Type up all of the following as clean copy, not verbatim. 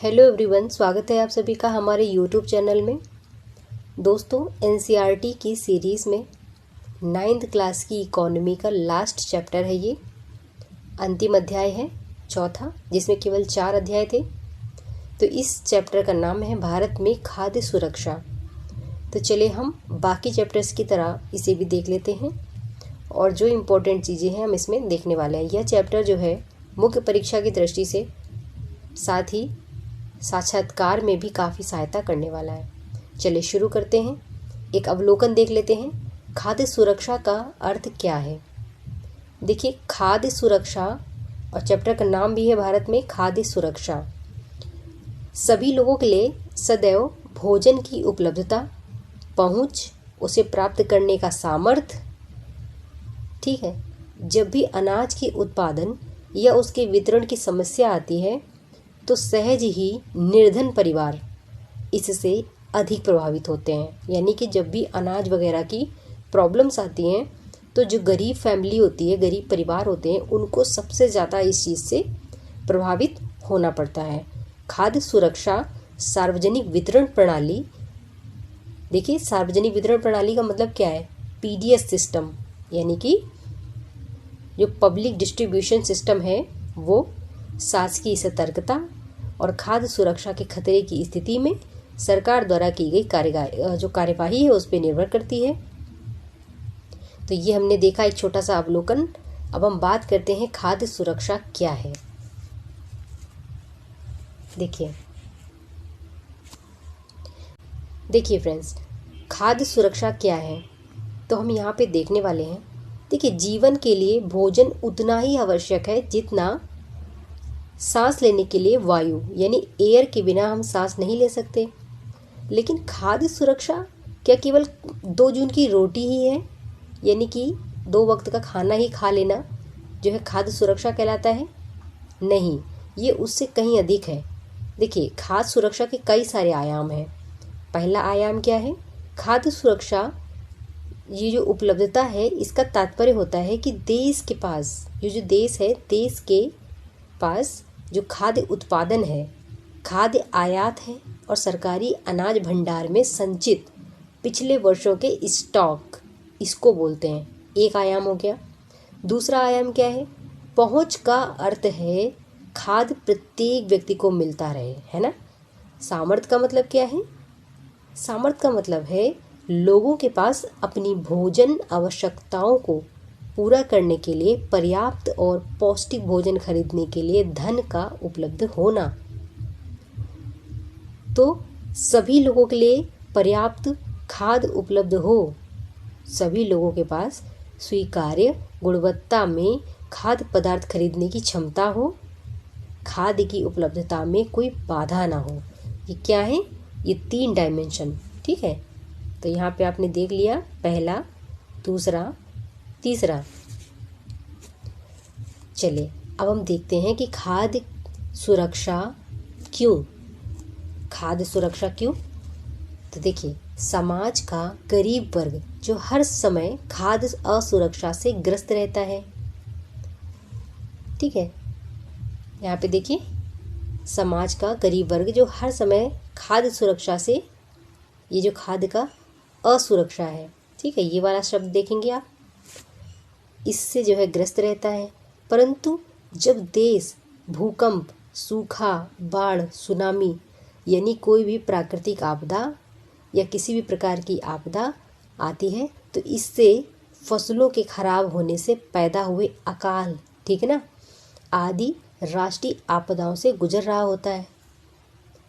Hello everyone, स्वागत है आप सभी का हमारे यूट्यूब चैनल में। दोस्तों, एनसीईआरटी की सीरीज़ में 9th क्लास की इकोनॉमी का लास्ट चैप्टर है। ये अंतिम अध्याय है, चौथा, जिसमें केवल 4 अध्याय थे। तो इस चैप्टर का नाम है भारत में खाद्य सुरक्षा। तो चलिए हम बाकी चैप्टर्स की तरह इसे भी देख लेते हैं और जो इम्पोर्टेंट चीज़ें हैं हम इसमें देखने वाले हैं। यह चैप्टर जो है मुख्य परीक्षा की दृष्टि से साथ ही साक्षात्कार में भी काफ़ी सहायता करने वाला है। चलिए शुरू करते हैं। एक अवलोकन देख लेते हैं, खाद्य सुरक्षा का अर्थ क्या है। देखिए, खाद्य सुरक्षा, और चैप्टर का नाम भी है भारत में खाद्य सुरक्षा। सभी लोगों के लिए सदैव भोजन की उपलब्धता, पहुंच, उसे प्राप्त करने का सामर्थ्य। ठीक है, जब भी अनाज के उत्पादन या उसके वितरण की समस्या आती है तो सहज ही निर्धन परिवार इससे अधिक प्रभावित होते हैं। यानी कि जब भी अनाज वगैरह की प्रॉब्लम्स आती हैं तो जो गरीब फैमिली होती है, गरीब परिवार होते हैं, उनको सबसे ज़्यादा इस चीज़ से प्रभावित होना पड़ता है। खाद्य सुरक्षा सार्वजनिक वितरण प्रणाली। देखिए, सार्वजनिक वितरण प्रणाली का मतलब क्या है? पीडीएस सिस्टम, यानी कि जो पब्लिक डिस्ट्रीब्यूशन सिस्टम है वो शासकीय सतर्कता और खाद्य सुरक्षा के खतरे की स्थिति में सरकार द्वारा की गई कार्यवाही है उस पर निर्भर करती है। तो ये हमने देखा एक छोटा सा अवलोकन। अब हम बात करते हैं खाद्य सुरक्षा क्या है। देखिए फ्रेंड्स, खाद्य सुरक्षा क्या है तो हम यहाँ पे देखने वाले हैं। देखिए, जीवन के लिए भोजन उतना ही आवश्यक है जितना सांस लेने के लिए वायु, यानी एयर के बिना हम सांस नहीं ले सकते। लेकिन खाद्य सुरक्षा क्या केवल 2 जून की रोटी ही है, यानी कि 2 वक्त का खाना ही खा लेना जो है खाद्य सुरक्षा कहलाता है? नहीं, ये उससे कहीं अधिक है। देखिए, खाद्य सुरक्षा के कई सारे आयाम हैं। पहला आयाम क्या है? खाद्य सुरक्षा, ये जो उपलब्धता है, इसका तात्पर्य होता है कि देश के पास, जो देश है, देश के पास जो खाद्य उत्पादन है, खाद्य आयात है और सरकारी अनाज भंडार में संचित पिछले वर्षों के स्टॉक, इसको बोलते हैं। एक आयाम हो गया। दूसरा आयाम क्या है? पहुंच का अर्थ है खाद्य प्रत्येक व्यक्ति को मिलता रहे, है ना। सामर्थ्य का मतलब क्या है? सामर्थ्य का मतलब है लोगों के पास अपनी भोजन आवश्यकताओं को पूरा करने के लिए पर्याप्त और पौष्टिक भोजन खरीदने के लिए धन का उपलब्ध होना। तो सभी लोगों के लिए पर्याप्त खाद्य उपलब्ध हो, सभी लोगों के पास स्वीकार्य गुणवत्ता में खाद्य पदार्थ खरीदने की क्षमता हो, खाद्य की उपलब्धता में कोई बाधा ना हो। ये क्या है? ये 3 डायमेंशन। ठीक है, तो यहाँ पे आपने देख लिया, पहला, दूसरा, तीसरा। चलिए अब हम देखते हैं कि खाद्य सुरक्षा क्यों। खाद्य सुरक्षा क्यों? तो देखिए, समाज का गरीब वर्ग जो हर समय खाद्य असुरक्षा से ग्रस्त रहता है। ठीक है, यहाँ पे देखिए, समाज का गरीब वर्ग जो हर समय खाद्य सुरक्षा से, ये जो खाद्य का असुरक्षा है, ठीक है, ये वाला शब्द देखेंगे आप, इससे जो है ग्रस्त रहता है। परंतु जब देश भूकंप, सूखा, बाढ़, सुनामी, यानी कोई भी प्राकृतिक आपदा या किसी भी प्रकार की आपदा आती है तो इससे फसलों के खराब होने से पैदा हुए अकाल, ठीक है ना, आदि राष्ट्रीय आपदाओं से गुजर रहा होता है।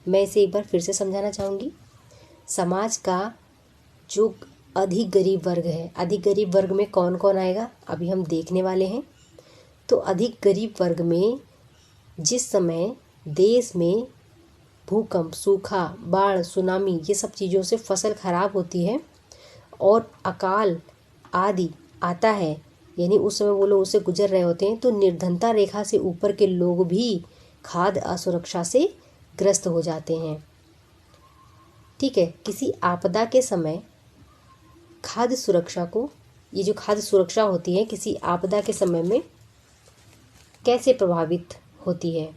मैं इसे एक बार फिर से समझाना चाहूँगी। समाज का जो अधिक गरीब वर्ग है, अधिक गरीब वर्ग में कौन कौन आएगा अभी हम देखने वाले हैं। तो अधिक गरीब वर्ग में जिस समय देश में भूकंप, सूखा, बाढ़, सुनामी, ये सब चीज़ों से फसल खराब होती है और अकाल आदि आता है, यानी उस समय वो लोग उससे गुजर रहे होते हैं, तो निर्धनता रेखा से ऊपर के लोग भी खाद्य असुरक्षा से ग्रस्त हो जाते हैं। ठीक है, किसी आपदा के समय खाद्य सुरक्षा को, ये जो खाद्य सुरक्षा होती है किसी आपदा के समय में कैसे प्रभावित होती है?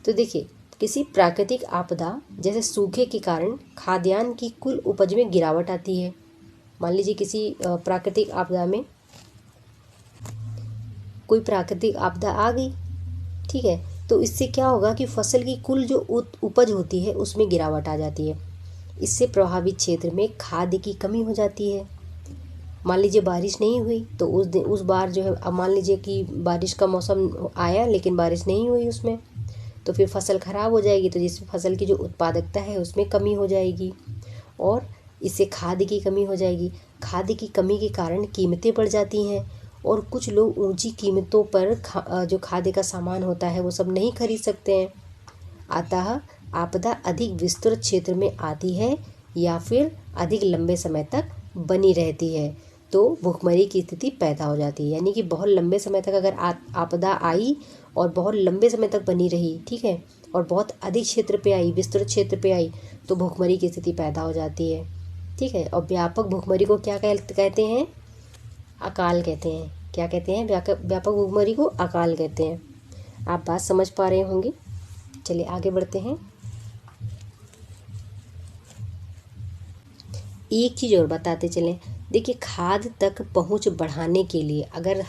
तो देखिए, किसी प्राकृतिक आपदा जैसे सूखे के कारण खाद्यान्न की कुल उपज में गिरावट आती है। मान लीजिए किसी प्राकृतिक आपदा में कोई प्राकृतिक आपदा आ गई, ठीक है, तो इससे क्या होगा कि फसल की कुल जो उपज होती है उसमें गिरावट आ जाती है। इससे प्रभावित क्षेत्र में खाद्य की कमी हो जाती है। मान लीजिए बारिश नहीं हुई तो उस बार जो है, अब मान लीजिए कि बारिश का मौसम आया लेकिन बारिश नहीं हुई उसमें, तो फिर फसल ख़राब हो जाएगी, तो जिसमें फसल की जो उत्पादकता है उसमें कमी हो जाएगी और इससे खाद्य की कमी हो जाएगी। खाद्य की कमी के कारण कीमतें बढ़ जाती हैं और कुछ लोग ऊंची कीमतों पर जो खाद्य का सामान होता है वो सब नहीं खरीद सकते हैं। अतः आपदा अधिक विस्तृत क्षेत्र में आती है या फिर अधिक लंबे समय तक बनी रहती है तो भुखमरी की स्थिति पैदा हो जाती है। यानी कि बहुत लंबे समय तक अगर आपदा आई और बहुत लंबे समय तक बनी रही, ठीक है, और बहुत अधिक क्षेत्र पे आई, विस्तृत क्षेत्र पे आई, तो भुखमरी की स्थिति पैदा हो जाती है, ठीक है। और व्यापक भुखमरी को क्या कहते हैं? अकाल कहते हैं। क्या कहते हैं? व्यापक भुखमरी को अकाल कहते हैं। आप बात समझ पा रहे होंगे। चलिए आगे बढ़ते हैं। एक चीज़ और बताते चलें। देखिए, खाद्य तक पहुंच बढ़ाने के लिए अगर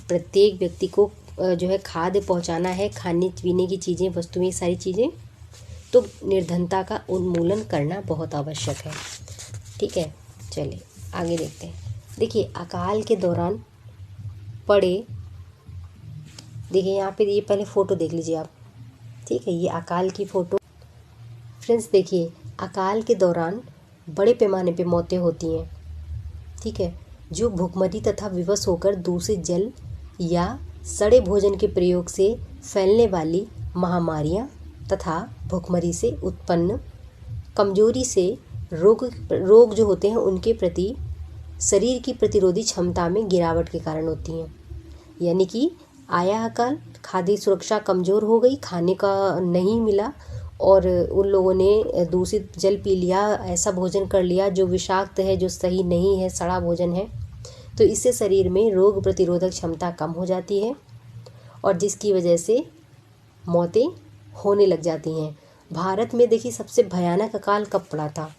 प्रत्येक व्यक्ति को जो है खाद्य पहुंचाना है, खाने पीने की चीज़ें, वस्तुएं, सारी चीज़ें, तो निर्धनता का उन्मूलन करना बहुत आवश्यक है, ठीक है। चलिए आगे देखते हैं। देखिए, अकाल के दौरान पड़े, देखिए यहाँ पे ये पहले फ़ोटो देख लीजिए आप, ठीक है, ये अकाल की फ़ोटो। फ्रेंड्स देखिए, अकाल के दौरान बड़े पैमाने पे मौतें होती हैं, ठीक है, जो भूखमरी तथा विवश होकर दूषित जल या सड़े भोजन के प्रयोग से फैलने वाली महामारियां तथा भूखमरी से उत्पन्न कमजोरी से रोग जो होते हैं उनके प्रति शरीर की प्रतिरोधी क्षमता में गिरावट के कारण होती हैं। यानी कि आया अकाल, खाद्य सुरक्षा कमज़ोर हो गई, खाने का नहीं मिला और उन लोगों ने दूषित जल पी लिया, ऐसा भोजन कर लिया जो विषाक्त है, जो सही नहीं है, सड़ा भोजन है, तो इससे शरीर में रोग प्रतिरोधक क्षमता कम हो जाती है और जिसकी वजह से मौतें होने लग जाती हैं। भारत में देखिए सबसे भयानक अकाल कब पड़ा था?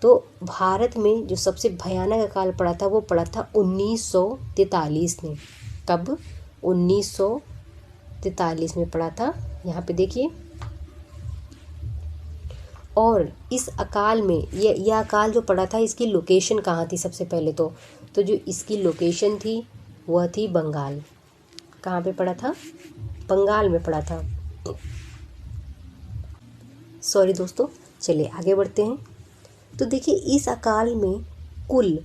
तो भारत में जो सबसे भयानक अकाल पड़ा था वो पड़ा था 1943 में। कब? 1943 में पड़ा था। यहाँ पे देखिए, और इस अकाल में यह अकाल जो पड़ा था, इसकी लोकेशन कहाँ थी? सबसे पहले तो जो इसकी लोकेशन थी वह थी बंगाल। कहाँ पे पड़ा था? बंगाल में पड़ा था। सॉरी दोस्तों, चलिए आगे बढ़ते हैं। तो देखिए, इस अकाल में कुल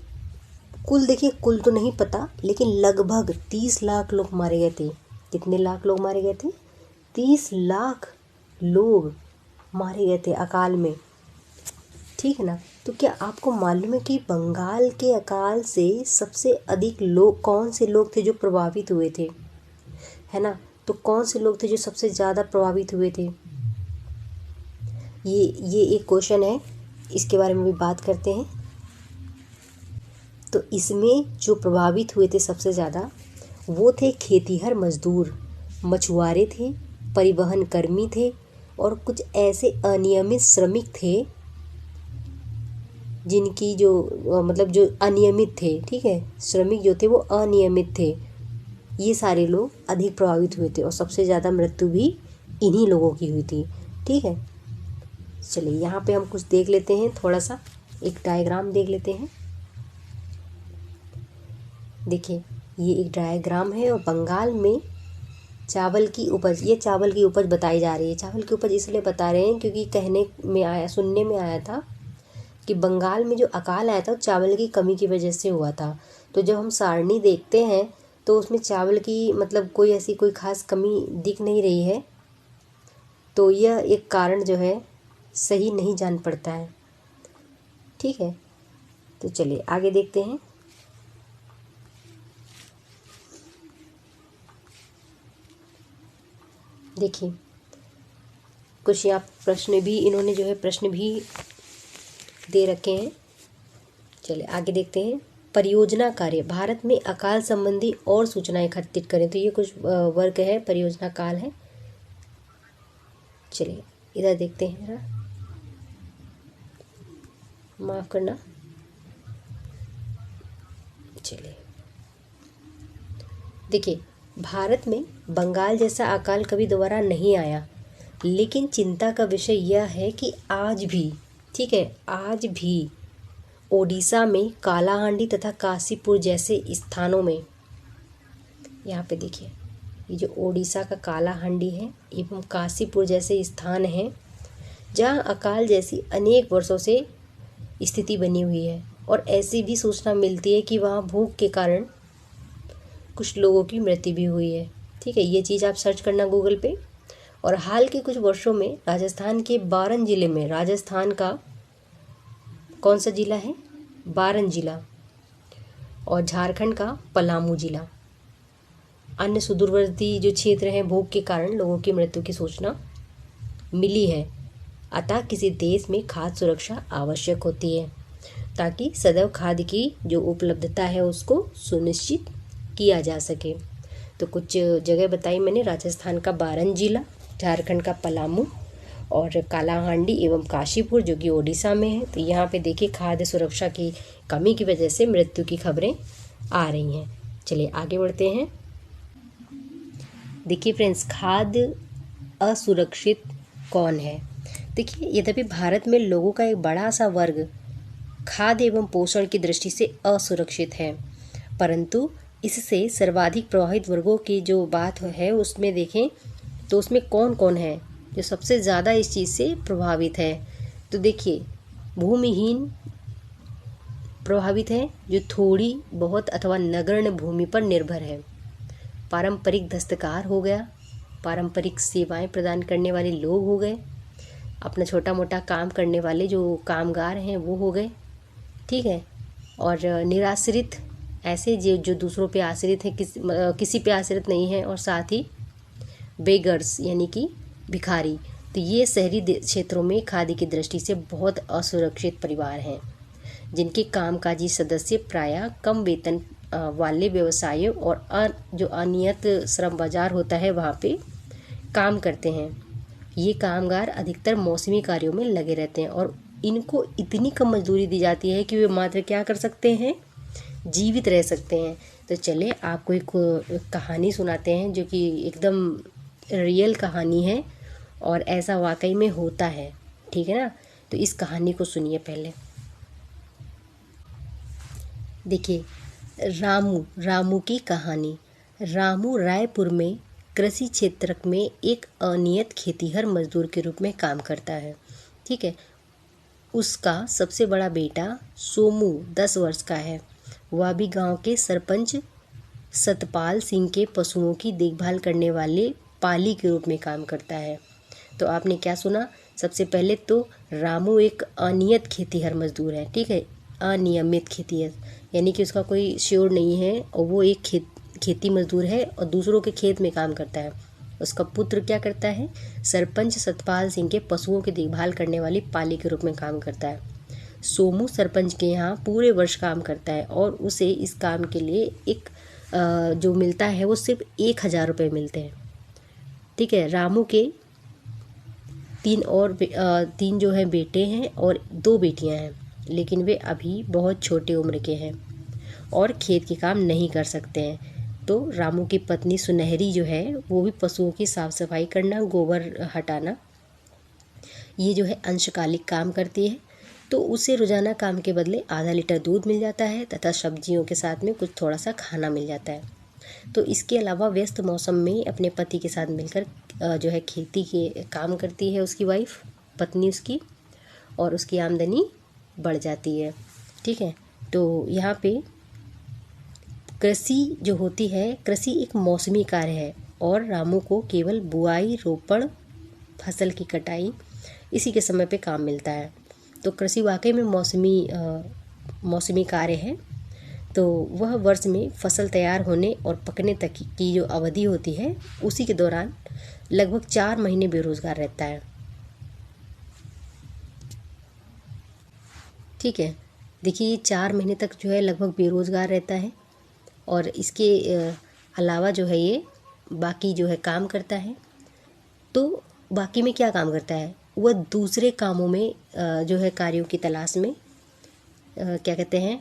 देखिए, कुल तो नहीं पता, लेकिन लगभग 30 लाख लोग मारे गए थे। कितने लाख लोग मारे गए थे? 30 लाख लोग मारे गए थे अकाल में, ठीक है ना। तो क्या आपको मालूम है कि बंगाल के अकाल से सबसे अधिक लोग कौन से लोग थे जो प्रभावित हुए थे, है ना? तो कौन से लोग थे जो सबसे ज़्यादा प्रभावित हुए थे? ये एक क्वेश्चन है, इसके बारे में भी बात करते हैं। तो इसमें जो प्रभावित हुए थे सबसे ज़्यादा वो थे खेतीहर मजदूर, मछुआरे थे, परिवहन कर्मी थे और कुछ ऐसे अनियमित श्रमिक थे जिनकी जो मतलब जो अनियमित थे, ठीक है, श्रमिक जो थे वो अनियमित थे। ये सारे लोग अधिक प्रभावित हुए थे और सबसे ज़्यादा मृत्यु भी इन्हीं लोगों की हुई थी, ठीक है। चलिए यहाँ पे हम कुछ देख लेते हैं, थोड़ा सा एक डायग्राम देख लेते हैं। देखिए, ये एक डायग्राम है और बंगाल में चावल की उपज, ये चावल की उपज बताई जा रही है। चावल की उपज इसलिए बता रहे हैं क्योंकि सुनने में आया था कि बंगाल में जो अकाल आया था चावल की कमी की वजह से हुआ था। तो जब हम सारणी देखते हैं तो उसमें चावल की मतलब कोई ऐसी कोई ख़ास कमी दिख नहीं रही है, तो यह एक कारण जो है सही नहीं जान पड़ता है, ठीक है। तो चलिए आगे देखते हैं। देखिए, कुछ यहाँ प्रश्न भी इन्होंने जो है प्रश्न भी दे रखे हैं। चलिए आगे देखते हैं। परियोजना कार्य, भारत में अकाल संबंधी और सूचनाएं एकत्रित करें। तो ये कुछ वर्ग है, परियोजना काल है। चलिए इधर देखते हैं जरा, माफ़ करना। चलिए देखिए, भारत में बंगाल जैसा अकाल कभी दोबारा नहीं आया, लेकिन चिंता का विषय यह है कि आज भी, ठीक है, आज भी ओडिशा में कालाहांडी तथा काशीपुर जैसे स्थानों में, यहाँ पे देखिए, ये जो ओडिशा का कालाहांडी है एवं काशीपुर जैसे स्थान हैं जहाँ अकाल जैसी अनेक वर्षों से स्थिति बनी हुई है। और ऐसी भी सूचना मिलती है कि वहाँ भूख के कारण कुछ लोगों की मृत्यु भी हुई है। ठीक है, ये चीज़ आप सर्च करना गूगल पे। और हाल के कुछ वर्षों में राजस्थान के बारन जिले में, राजस्थान का कौन सा जिला है, बारन जिला, और झारखंड का पलामू जिला, अन्य सुदूरवर्ती जो क्षेत्र हैं, भूख के कारण लोगों की मृत्यु की सूचना मिली है। अतः किसी देश में खाद्य सुरक्षा आवश्यक होती है ताकि सदैव खाद्य की जो उपलब्धता है उसको सुनिश्चित किया जा सके। तो कुछ जगह बताई मैंने, राजस्थान का बारन जिला, झारखंड का पलामू और कालाहांडी एवं काशीपुर जो कि ओडिशा में है। तो यहाँ पे देखिए, खाद्य सुरक्षा की कमी की वजह से मृत्यु की खबरें आ रही हैं। चलिए आगे बढ़ते हैं। देखिए फ्रेंड्स, खाद्य असुरक्षित कौन है? देखिए, यद्यपि भारत में लोगों का एक बड़ा सा वर्ग खाद्य एवं पोषण की दृष्टि से असुरक्षित है, परंतु इससे सर्वाधिक प्रभावित वर्गों की जो बात है उसमें देखें तो उसमें कौन कौन है जो सबसे ज़्यादा इस चीज़ से प्रभावित है। तो देखिए, भूमिहीन प्रभावित है, जो थोड़ी बहुत अथवा नगण्य भूमि पर निर्भर है। पारंपरिक दस्तकार हो गया, पारंपरिक सेवाएं प्रदान करने वाले लोग हो गए, अपना छोटा मोटा काम करने वाले जो कामगार हैं वो हो गए। ठीक है, और निराश्रित, ऐसे जो दूसरों पे आश्रित हैं, किसी पे आश्रित नहीं है, और साथ ही बेगर्स यानी कि भिखारी। तो ये शहरी क्षेत्रों में खाद्य की दृष्टि से बहुत असुरक्षित परिवार हैं, जिनके कामकाजी सदस्य प्रायः कम वेतन वाले व्यवसायों और जो अनियत श्रम बाजार होता है वहाँ पे काम करते हैं। ये कामगार अधिकतर मौसमी कार्यों में लगे रहते हैं और इनको इतनी कम मजदूरी दी जाती है कि वे मात्र क्या कर सकते हैं, जीवित रह सकते हैं। तो चले आपको एक कहानी सुनाते हैं जो कि एकदम रियल कहानी है और ऐसा वाकई में होता है। ठीक है ना, तो इस कहानी को सुनिए पहले। देखिए, रामू की कहानी। रामू रायपुर में कृषि क्षेत्र में एक अनियत खेतीहर मजदूर के रूप में काम करता है। ठीक है, उसका सबसे बड़ा बेटा सोमू 10 वर्ष का है। वह भी गांव के सरपंच सतपाल सिंह के पशुओं की देखभाल करने वाले पाली के रूप में काम करता है। तो आपने क्या सुना, सबसे पहले तो रामू एक अनियत खेतीहर मजदूर है। ठीक है, अनियमित खेतीहर यानी कि उसका कोई श्योर नहीं है और वो एक खेती मजदूर है और दूसरों के खेत में काम करता है। उसका पुत्र क्या करता है, सरपंच सतपाल सिंह के पशुओं की देखभाल करने वाली पाली के रूप में काम करता है। सोमू सरपंच के यहाँ पूरे वर्ष काम करता है और उसे इस काम के लिए एक जो मिलता है वो सिर्फ 1000 रुपये मिलते हैं। ठीक है, रामू के तीन जो है बेटे हैं और 2 बेटियां हैं, लेकिन वे अभी बहुत छोटे उम्र के हैं और खेत के काम नहीं कर सकते हैं। तो रामू की पत्नी सुनहरी जो है वो भी पशुओं की साफ सफाई करना, गोबर हटाना, ये जो है अंशकालिक काम करती है। तो उसे रोजाना काम के बदले आधा लीटर दूध मिल जाता है तथा सब्जियों के साथ में कुछ थोड़ा सा खाना मिल जाता है। तो इसके अलावा व्यस्त मौसम में अपने पति के साथ मिलकर जो है खेती के काम करती है उसकी वाइफ, पत्नी उसकी, और उसकी आमदनी बढ़ जाती है। ठीक है, तो यहाँ पे कृषि जो होती है, कृषि एक मौसमी कार्य है और रामू को केवल बुआई, रोपण, फसल की कटाई इसी के समय पे काम मिलता है। तो कृषि वाकई में मौसमी कार्य है। तो वह वर्ष में फसल तैयार होने और पकने तक की जो अवधि होती है उसी के दौरान लगभग 4 महीने बेरोजगार रहता है। ठीक है, देखिए, ये 4 महीने तक जो है लगभग बेरोजगार रहता है और इसके अलावा जो है ये बाकी जो है काम करता है। तो बाकी में क्या काम करता है, वह दूसरे कामों में जो है कार्यों की तलाश में क्या कहते हैं,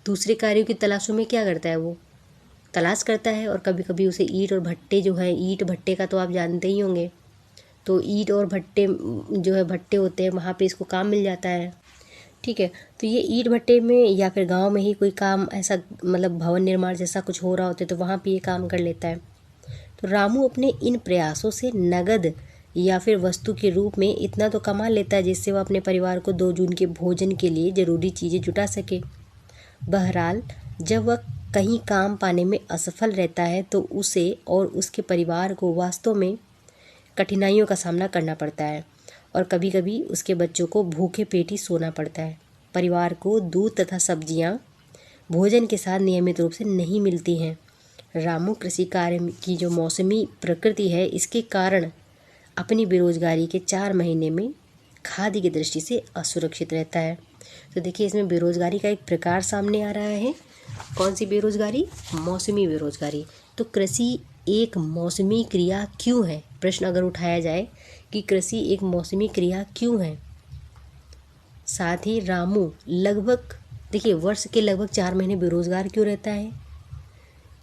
दूसरे कार्यों की तलाशों में क्या करता है, वो तलाश करता है। और कभी कभी उसे ईंट और भट्टे जो है, ईंट भट्टे का तो आप जानते ही होंगे, तो ईंट और भट्टे जो है भट्टे होते हैं, वहाँ पे इसको काम मिल जाता है। ठीक है, तो ये ईंट भट्टे में या फिर गांव में ही कोई काम ऐसा मतलब भवन निर्माण जैसा कुछ हो रहा होता है तो वहाँ पे ये काम कर लेता है। तो रामू अपने इन प्रयासों से नगद या फिर वस्तु के रूप में इतना तो कमा लेता है जिससे वह अपने परिवार को 2 जून के भोजन के लिए ज़रूरी चीज़ें जुटा सके। बहरहाल जब वह कहीं काम पाने में असफल रहता है तो उसे और उसके परिवार को वास्तव में कठिनाइयों का सामना करना पड़ता है और कभी कभी उसके बच्चों को भूखे पेट ही सोना पड़ता है। परिवार को दूध तथा सब्जियां भोजन के साथ नियमित रूप से नहीं मिलती हैं। रामू कृषि कार्य की जो मौसमी प्रकृति है इसके कारण अपनी बेरोजगारी के 4 महीने में खाद्य की दृष्टि से असुरक्षित रहता है। तो देखिए इसमें बेरोजगारी का एक प्रकार सामने आ रहा है। कौन सी बेरोजगारी? मौसमी बेरोजगारी। तो कृषि एक मौसमी क्रिया क्यों है? प्रश्न अगर उठाया जाए कि कृषि एक मौसमी क्रिया क्यों है, साथ ही रामू लगभग देखिए वर्ष के लगभग 4 महीने बेरोजगार क्यों रहता है?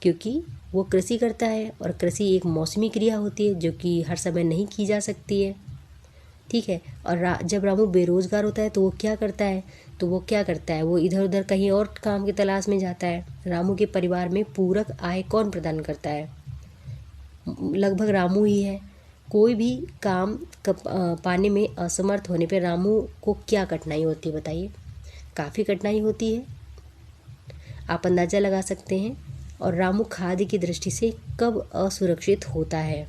क्योंकि वो कृषि करता है और कृषि एक मौसमी क्रिया होती है जो कि हर समय नहीं की जा सकती है। ठीक है, और जब रामू बेरोजगार होता है तो वो क्या करता है? वो इधर उधर कहीं और काम की तलाश में जाता है। रामू के परिवार में पूरक आय कौन प्रदान करता है? लगभग रामू ही है। कोई भी काम पाने में असमर्थ होने पर रामू को क्या कठिनाई होती है बताइए? काफ़ी कठिनाई होती है, आप अंदाज़ा लगा सकते हैं। और रामू खाद्य की दृष्टि से कब असुरक्षित होता है?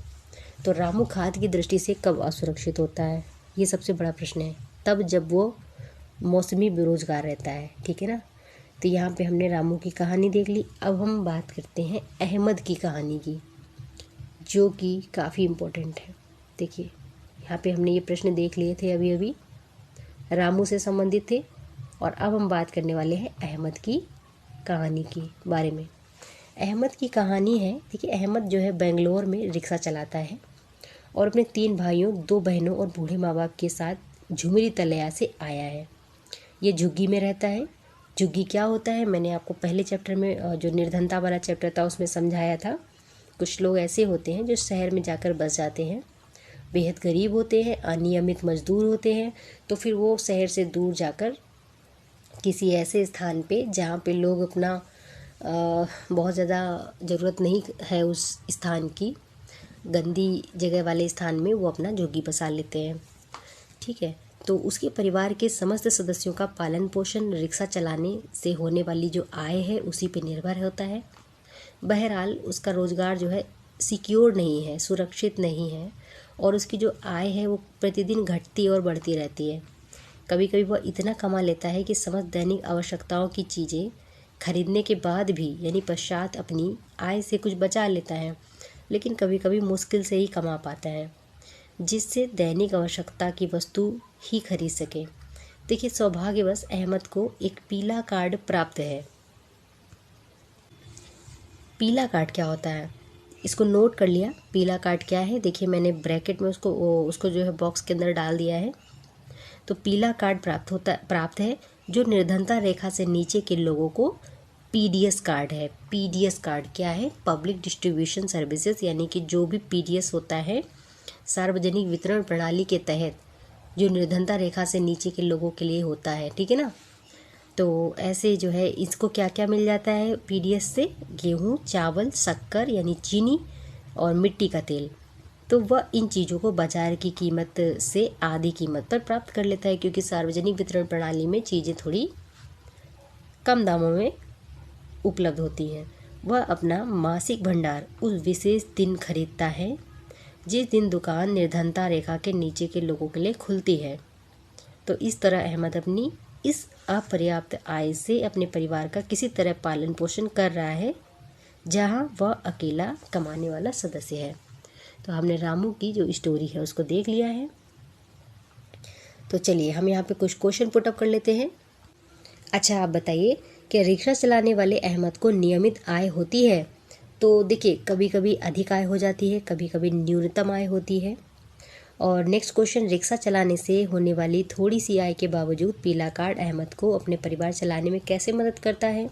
तो रामू खाद्य की दृष्टि से कब असुरक्षित होता है, ये सबसे बड़ा प्रश्न है। तब जब वो मौसमी बेरोजगार रहता है। ठीक है ना। तो यहाँ पे हमने रामू की कहानी देख ली। अब हम बात करते हैं अहमद की कहानी की, जो कि काफ़ी इम्पोर्टेंट है। देखिए यहाँ पे हमने ये प्रश्न देख लिए थे अभी अभी, रामू से संबंधित थे, और अब हम बात करने वाले हैं अहमद की कहानी के बारे में। अहमद की कहानी है, देखिए अहमद जो है बेंगलोर में रिक्शा चलाता है और अपने 3 भाइयों 2 बहनों और बूढ़े माँ बाप के साथ झुमरी तलैया से आया है। ये झुग्गी में रहता है। झुग्गी क्या होता है मैंने आपको पहले चैप्टर में जो निर्धनता वाला चैप्टर था उसमें समझाया था। कुछ लोग ऐसे होते हैं जो शहर में जाकर बस जाते हैं, बेहद गरीब होते हैं, अनियमित मजदूर होते हैं, तो फिर वो शहर से दूर जाकर किसी ऐसे स्थान पे जहाँ पे लोग अपना बहुत ज़्यादा ज़रूरत नहीं है उस स्थान की, गंदी जगह वाले स्थान में वो अपना झुग्गी बसा लेते हैं। ठीक है, तो उसके परिवार के समस्त सदस्यों का पालन पोषण रिक्शा चलाने से होने वाली जो आय है उसी पे निर्भर होता है। बहरहाल उसका रोज़गार जो है सिक्योर नहीं है, सुरक्षित नहीं है, और उसकी जो आय है वो प्रतिदिन घटती और बढ़ती रहती है। कभी कभी वह इतना कमा लेता है कि समस्त दैनिक आवश्यकताओं की चीज़ें खरीदने के बाद भी यानी पश्चात अपनी आय से कुछ बचा लेता है, लेकिन कभी कभी मुश्किल से ही कमा पाता है जिससे दैनिक आवश्यकता की वस्तु ही खरीद सके। देखिए सौभाग्यवश अहमद को एक पीला कार्ड प्राप्त है। पीला कार्ड क्या होता है इसको नोट कर लिया। पीला कार्ड क्या है, देखिए मैंने ब्रैकेट में उसको जो है बॉक्स के अंदर डाल दिया है। तो पीला कार्ड प्राप्त है जो निर्धनता रेखा से नीचे के लोगों को पीडीएस कार्ड है। पीडीएस कार्ड क्या है? पब्लिक डिस्ट्रीब्यूशन सर्विसेज, यानी कि जो भी पीडीएस होता है सार्वजनिक वितरण प्रणाली के तहत जो निर्धनता रेखा से नीचे के लोगों के लिए होता है। ठीक है ना। तो ऐसे जो है इसको क्या क्या मिल जाता है पीडीएस से? गेहूँ, चावल, शक्कर यानी चीनी और मिट्टी का तेल। तो वह इन चीज़ों को बाजार की कीमत से आधी कीमत पर प्राप्त कर लेता है, क्योंकि सार्वजनिक वितरण प्रणाली में चीज़ें थोड़ी कम दामों में उपलब्ध होती हैं। वह अपना मासिक भंडार उस विशेष दिन खरीदता है जिस दिन दुकान निर्धनता रेखा के नीचे के लोगों के लिए खुलती है। तो इस तरह अहमद अपनी इस अपर्याप्त आय से अपने परिवार का किसी तरह पालन पोषण कर रहा है, जहां वह अकेला कमाने वाला सदस्य है। तो हमने रामू की जो स्टोरी है उसको देख लिया है। तो चलिए हम यहाँ पे कुछ क्वेश्चन पुटअप कर लेते हैं। अच्छा आप बताइए कि रिक्शा चलाने वाले अहमद को नियमित आय होती है? तो देखिए कभी कभी अधिक आय हो जाती है, कभी कभी न्यूनतम आय होती है। और नेक्स्ट क्वेश्चन, रिक्शा चलाने से होने वाली थोड़ी सी आय के बावजूद पीला कार्ड अहमद को अपने परिवार चलाने में कैसे मदद करता है?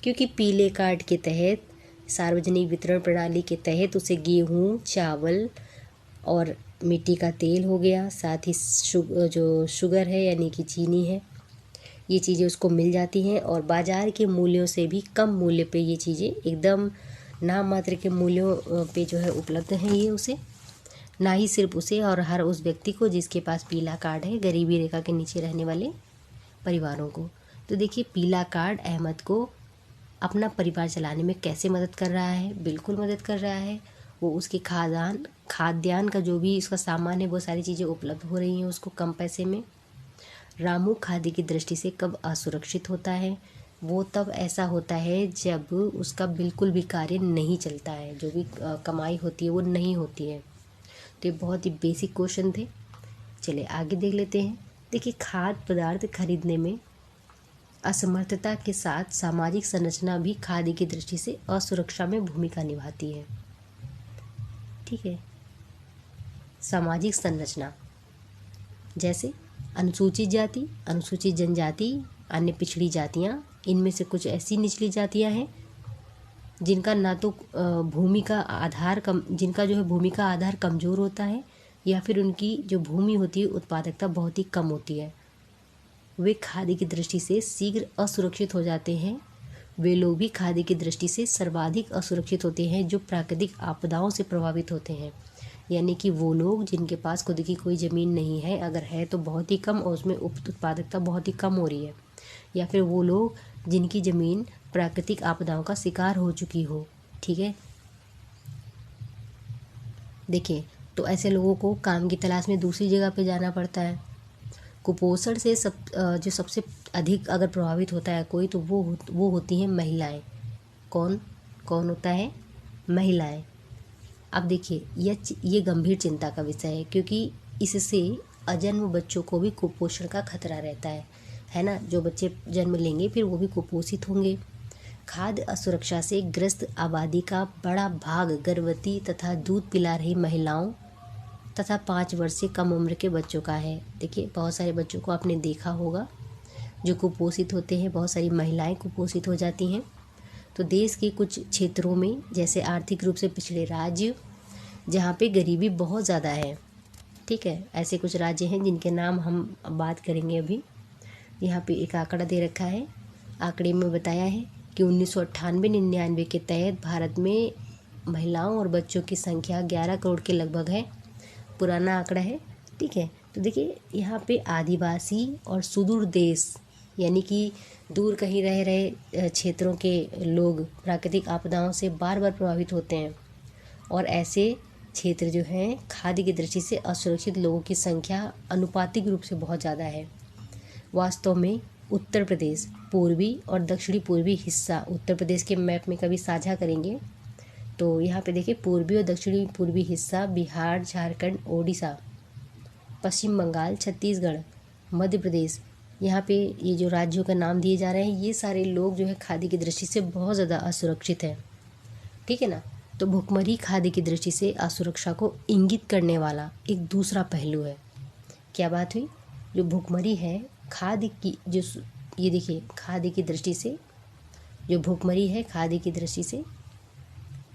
क्योंकि पीले कार्ड के तहत सार्वजनिक वितरण प्रणाली के तहत उसे गेहूँ, चावल और मिट्टी का तेल हो गया, साथ ही जो शुगर है यानी कि चीनी है, ये चीज़ें उसको मिल जाती हैं और बाज़ार के मूल्यों से भी कम मूल्य पे ये चीज़ें एकदम नाम मात्र के मूल्यों पे जो है उपलब्ध हैं ये उसे। ना ही सिर्फ उसे और हर उस व्यक्ति को जिसके पास पीला कार्ड है, गरीबी रेखा के नीचे रहने वाले परिवारों को। तो देखिए पीला कार्ड अहमद को अपना परिवार चलाने में कैसे मदद कर रहा है? बिल्कुल मदद कर रहा है। वो उसके खाद्यान्न का जो भी उसका सामान है वो सारी चीज़ें उपलब्ध हो रही हैं उसको कम पैसे में। रामू खाद्य की दृष्टि से कब असुरक्षित होता है? वो तब ऐसा होता है जब उसका बिल्कुल भी कार्य नहीं चलता है, जो भी कमाई होती है वो नहीं होती है। तो ये बहुत ही बेसिक क्वेश्चन थे। चलिए आगे देख लेते हैं। देखिए खाद्य पदार्थ खरीदने में असमर्थता के साथ सामाजिक संरचना भी खाद्य की दृष्टि से असुरक्षा में भूमिका निभाती है। ठीक है, सामाजिक संरचना जैसे अनुसूचित जाति, अनुसूचित जनजाति, अन्य पिछड़ी जातियाँ, इनमें से कुछ ऐसी निचली जातियाँ हैं जिनका ना तो भूमि का आधार जिनका जो है भूमि का आधार कमज़ोर होता है या फिर उनकी जो भूमि होती है उत्पादकता बहुत ही कम होती है, वे खाद्य की दृष्टि से शीघ्र असुरक्षित हो जाते हैं। वे लोग भी खाद्य की दृष्टि से सर्वाधिक असुरक्षित होते हैं जो प्राकृतिक आपदाओं से प्रभावित होते हैं। यानी कि वो लोग जिनके पास खुद की कोई ज़मीन नहीं है, अगर है तो बहुत ही कम और उसमें उत्पादकता बहुत ही कम हो रही है, या फिर वो लोग जिनकी ज़मीन प्राकृतिक आपदाओं का शिकार हो चुकी हो। ठीक है, देखिए तो ऐसे लोगों को काम की तलाश में दूसरी जगह पे जाना पड़ता है। कुपोषण से जो सबसे अधिक अगर प्रभावित होता है कोई, तो वो होती हैं महिलाएं। कौन कौन होता है? महिलाएं। अब देखिए ये गंभीर चिंता का विषय है क्योंकि इससे अजन्म बच्चों को भी कुपोषण का खतरा रहता है ना। जो बच्चे जन्म लेंगे फिर वो भी कुपोषित होंगे। खाद्य असुरक्षा से ग्रस्त आबादी का बड़ा भाग गर्भवती तथा दूध पिला रही महिलाओं तथा 5 वर्ष से कम उम्र के बच्चों का है। देखिए बहुत सारे बच्चों को आपने देखा होगा जो कुपोषित होते हैं, बहुत सारी महिलाएं कुपोषित हो जाती हैं। तो देश के कुछ क्षेत्रों में जैसे आर्थिक रूप से पिछड़े राज्य जहाँ पे गरीबी बहुत ज़्यादा है, ठीक है, ऐसे कुछ राज्य हैं जिनके नाम हम बात करेंगे अभी। यहाँ पे एक आंकड़ा दे रखा है। आंकड़े में बताया है कि 1998-99 के तहत भारत में महिलाओं और बच्चों की संख्या 11 करोड़ के लगभग है। पुराना आंकड़ा है, ठीक है। तो देखिए यहाँ पे आदिवासी और सुदूर देश यानी कि दूर कहीं रह रहे क्षेत्रों के लोग प्राकृतिक आपदाओं से बार बार प्रभावित होते हैं और ऐसे क्षेत्र जो हैं खाद्य की दृष्टि से असुरक्षित लोगों की संख्या अनुपातिक रूप से बहुत ज़्यादा है। वास्तव में उत्तर प्रदेश पूर्वी और दक्षिणी पूर्वी हिस्सा, उत्तर प्रदेश के मैप में कभी साझा करेंगे तो यहाँ पे देखिए पूर्वी और दक्षिणी पूर्वी हिस्सा बिहार, झारखंड, ओडिशा, पश्चिम बंगाल, छत्तीसगढ़, मध्य प्रदेश, यहाँ पे ये जो राज्यों का नाम दिए जा रहे हैं ये सारे लोग जो है खाद्य की दृष्टि से बहुत ज़्यादा असुरक्षित हैं। ठीक है ना। तो भुखमरी खाद्य की दृष्टि से असुरक्षा को इंगित करने वाला एक दूसरा पहलू है। क्या बात हुई? जो भुखमरी है खाद्य की, जो ये देखिए खाद्य की दृष्टि से जो भुखमरी है खाद्य की दृष्टि से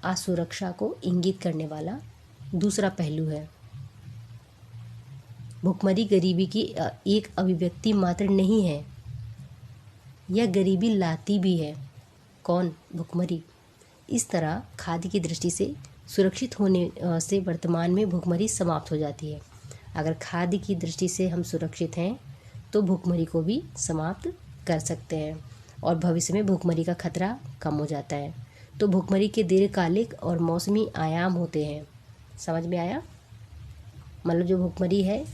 असुरक्षा को इंगित करने वाला दूसरा पहलू है। भुखमरी गरीबी की एक अभिव्यक्ति मात्र नहीं है, यह गरीबी लाती भी है। कौन? भुखमरी। इस तरह खाद्य की दृष्टि से सुरक्षित होने से वर्तमान में भुखमरी समाप्त हो जाती है। अगर खाद्य की दृष्टि से हम सुरक्षित हैं तो भुखमरी को भी समाप्त कर सकते हैं और भविष्य में भुखमरी का खतरा कम हो जाता है। तो भुखमरी के दीर्घकालिक और मौसमी आयाम होते हैं। समझ में आया? मतलब जो भुखमरी है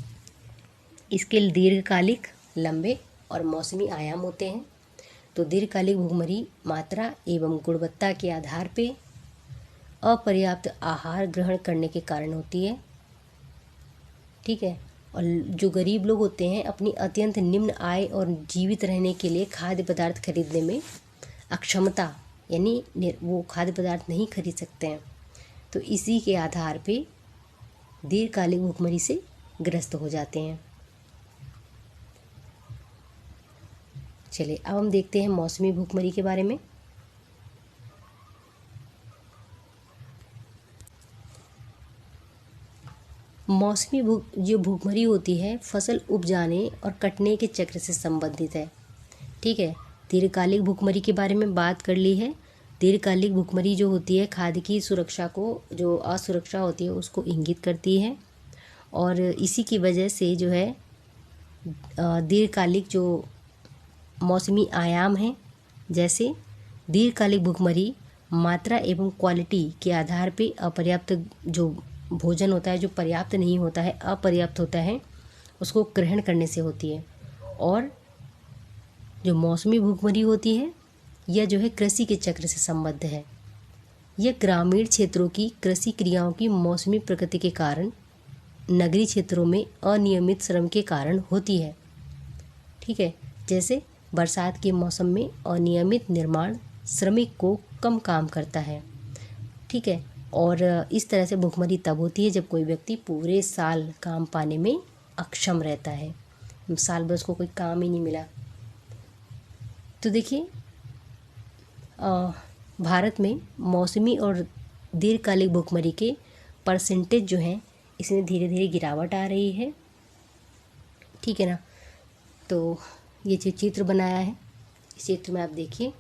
इसके दीर्घकालिक, लंबे और मौसमी आयाम होते हैं। तो दीर्घकालिक भुखमरी मात्रा एवं गुणवत्ता के आधार पे अपर्याप्त आहार ग्रहण करने के कारण होती है। ठीक है। और जो गरीब लोग होते हैं अपनी अत्यंत निम्न आय और जीवित रहने के लिए खाद्य पदार्थ खरीदने में अक्षमता यानी वो खाद्य पदार्थ नहीं खरीद सकते हैं, तो इसी के आधार पे दीर्घकालिक भूखमरी से ग्रस्त हो जाते हैं। चलिए अब हम देखते हैं मौसमी भूखमरी के बारे में। मौसमी जो भूखमरी होती है फसल उपजाने और कटने के चक्र से संबंधित है। ठीक है, दीर्घकालिक भूखमरी के बारे में बात कर ली है। दीर्घकालिक भूखमरी जो होती है खाद्य की सुरक्षा को, जो असुरक्षा होती है उसको इंगित करती है, और इसी की वजह से जो है दीर्घकालिक जो मौसमी आयाम हैं, जैसे दीर्घकालिक भूखमरी मात्रा एवं क्वालिटी के आधार पे अपर्याप्त जो भोजन होता है, जो पर्याप्त नहीं होता है, अपर्याप्त होता है, उसको ग्रहण करने से होती है। और जो मौसमी भूखमरी होती है यह जो है कृषि के चक्र से संबद्ध है। यह ग्रामीण क्षेत्रों की कृषि क्रियाओं की मौसमी प्रकृति के कारण नगरीय क्षेत्रों में अनियमित श्रम के कारण होती है। ठीक है, जैसे बरसात के मौसम में अनियमित निर्माण श्रमिक को कम काम करता है। ठीक है, और इस तरह से भूखमरी तब होती है जब कोई व्यक्ति पूरे साल काम पाने में अक्षम रहता है, साल भर उसको कोई काम ही नहीं मिला। तो देखिए भारत में मौसमी और दीर्घकालिक भूखमरी के परसेंटेज जो हैं इसमें धीरे धीरे गिरावट आ रही है। ठीक है ना, तो ये जो चित्र बनाया है इस चित्र में आप देखिए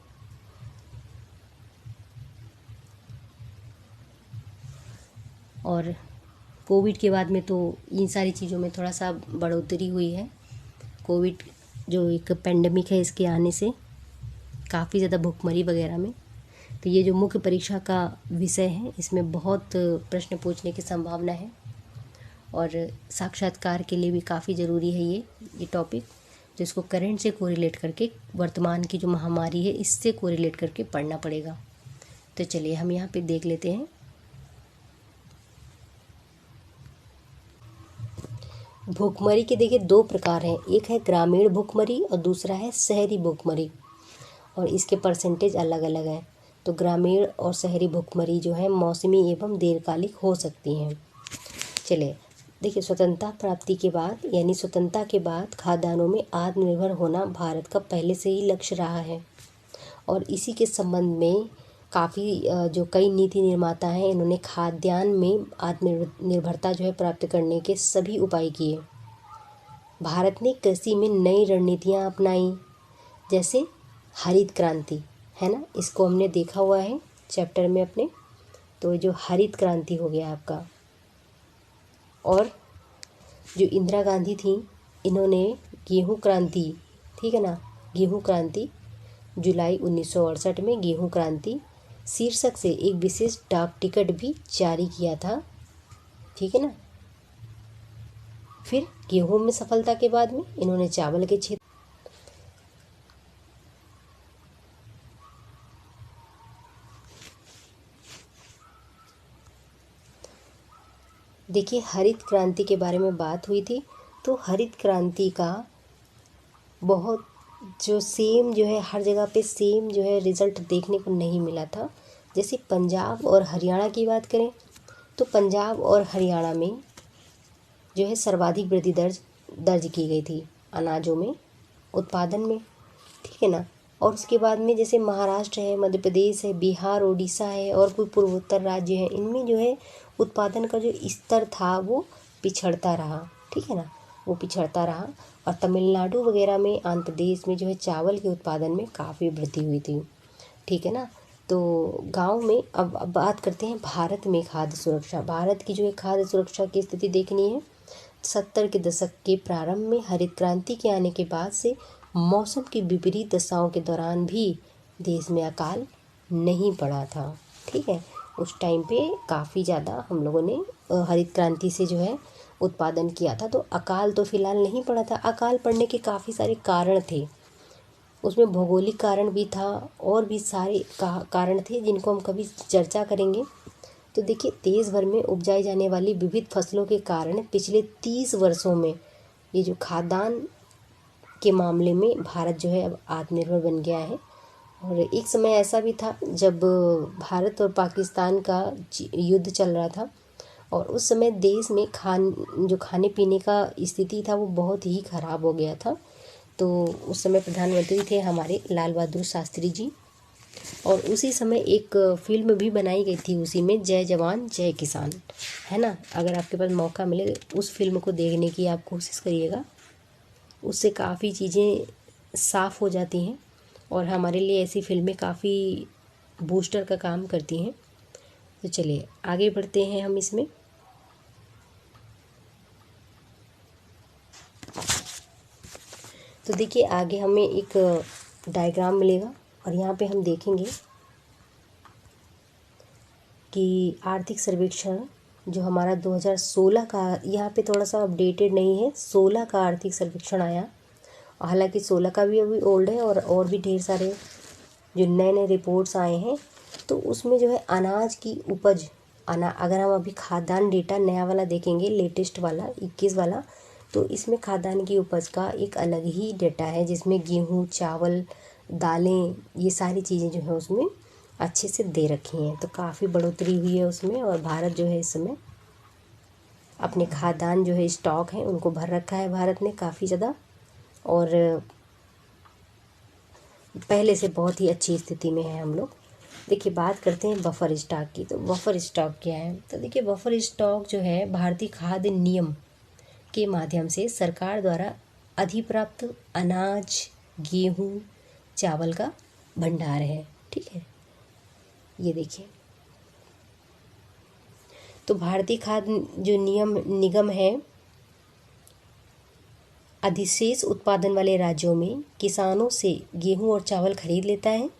और कोविड के बाद में तो इन सारी चीज़ों में थोड़ा सा बढ़ोतरी हुई है। कोविड जो एक पेंडेमिक है इसके आने से काफ़ी ज़्यादा भूखमरी वगैरह में, तो ये जो मुख्य परीक्षा का विषय है इसमें बहुत प्रश्न पूछने की संभावना है और साक्षात्कार के लिए भी काफ़ी ज़रूरी है ये टॉपिक, तो इसको करंट से कोरिलेट करके वर्तमान की जो महामारी है इससे कोरिलेट करके पढ़ना पड़ेगा। तो चलिए हम यहाँ पे देख लेते हैं। भूखमरी के देखिए दो प्रकार हैं, एक है ग्रामीण भूखमरी और दूसरा है शहरी भूखमरी, और इसके परसेंटेज अलग अलग हैं। तो ग्रामीण और शहरी भूखमरी जो है मौसमी एवं दीर्घकालिक हो सकती हैं। चलिए देखिए, स्वतंत्रता प्राप्ति के बाद यानी स्वतंत्रता के बाद खाद्यान्नों में आत्मनिर्भर होना भारत का पहले से ही लक्ष्य रहा है, और इसी के संबंध में काफ़ी जो कई नीति निर्माता हैं इन्होंने खाद्यान्न में आत्मनिर्भरता जो है प्राप्त करने के सभी उपाय किए। भारत ने कृषि में नई रणनीतियाँ अपनाई, जैसे हरित क्रांति है ना, इसको हमने देखा हुआ है चैप्टर में अपने। तो जो हरित क्रांति हो गया आपका, और जो इंदिरा गांधी थी इन्होंने गेहूं क्रांति, ठीक है ना, गेहूं क्रांति जुलाई 1968 में गेहूं क्रांति शीर्षक से एक विशेष डाक टिकट भी जारी किया था। ठीक है ना, फिर गेहूं में सफलता के बाद में इन्होंने चावल के क्षेत्र देखिए हरित क्रांति के बारे में बात हुई थी। तो हरित क्रांति का बहुत जो सेम जो है हर जगह पे सेम जो है रिज़ल्ट देखने को नहीं मिला था। जैसे पंजाब और हरियाणा की बात करें तो पंजाब और हरियाणा में जो है सर्वाधिक वृद्धि दर्ज की गई थी अनाजों में, उत्पादन में। ठीक है ना, और उसके बाद में जैसे महाराष्ट्र है, मध्य प्रदेश है, बिहार, उड़ीसा है और कोई पूर्वोत्तर राज्य है, इनमें जो है उत्पादन का जो स्तर था वो पिछड़ता रहा। ठीक है ना, वो पिछड़ता रहा। और तमिलनाडु वगैरह में, आंध्र प्रदेश में जो है चावल के उत्पादन में काफ़ी वृद्धि हुई थी। ठीक है ना, तो गांव में अब बात करते हैं भारत में खाद्य सुरक्षा। भारत की जो है खाद्य सुरक्षा की स्थिति देखनी है। 70 के दशक के प्रारंभ में हरित क्रांति के आने के बाद से मौसम की विपरीत दशाओं के दौरान भी देश में अकाल नहीं पड़ा था। ठीक है, उस टाइम पे काफ़ी ज़्यादा हम लोगों ने हरित क्रांति से जो है उत्पादन किया था, तो अकाल तो फिलहाल नहीं पड़ा था। अकाल पड़ने के काफ़ी सारे कारण थे, उसमें भौगोलिक कारण भी था और भी सारे कारण थे जिनको हम कभी चर्चा करेंगे। तो देखिए देश भर में उपजाई जाने वाली विविध फसलों के कारण पिछले 30 वर्षों में ये जो खाद्यान्न के मामले में भारत जो है अब आत्मनिर्भर बन गया है। और एक समय ऐसा भी था जब भारत और पाकिस्तान का युद्ध चल रहा था, और उस समय देश में जो खाने पीने का स्थिति था वो बहुत ही ख़राब हो गया था। तो उस समय प्रधानमंत्री थे हमारे लाल बहादुर शास्त्री जी, और उसी समय एक फिल्म भी बनाई गई थी उसी में, जय जवान जय किसान, है ना। अगर आपके पास मौका मिले तो उस फिल्म को देखने की आप कोशिश करिएगा, उससे काफ़ी चीज़ें साफ़ हो जाती हैं और हमारे लिए ऐसी फिल्में काफ़ी बूस्टर का काम करती हैं। तो चलिए आगे बढ़ते हैं हम इसमें। तो देखिए आगे हमें एक डायग्राम मिलेगा और यहाँ पे हम देखेंगे कि आर्थिक सर्वेक्षण जो हमारा 2016 का, यहाँ पे थोड़ा सा अपडेटेड नहीं है, 16 का आर्थिक सर्वेक्षण आया। हालांकि 16 का भी अभी ओल्ड है, और भी ढेर सारे जो नए नए रिपोर्ट्स आए हैं। तो उसमें जो है अनाज की उपज, अगर हम अभी खाद्यान्न डेटा नया वाला देखेंगे, लेटेस्ट वाला 21 वाला, तो इसमें खाद्यान्न की उपज का एक अलग ही डेटा है, जिसमें गेहूँ, चावल, दालें, ये सारी चीज़ें जो है उसमें अच्छे से दे रखी हैं। तो काफ़ी बढ़ोतरी हुई है उसमें, और भारत जो है इस समय अपने खाद्यान्न जो है स्टॉक है उनको भर रखा है भारत ने काफ़ी ज़्यादा, और पहले से बहुत ही अच्छी स्थिति में है हम लोग। देखिए बात करते हैं बफर स्टॉक की। तो बफर स्टॉक क्या है? तो देखिए बफर स्टॉक जो है भारतीय खाद्य नियम के माध्यम से सरकार द्वारा अधिप्राप्त अनाज, गेहूँ, चावल का भंडार है। ठीक है, ये देखिए। तो भारतीय खाद्य जो निगम है, अधिशेष उत्पादन वाले राज्यों में किसानों से गेहूं और चावल खरीद लेता है,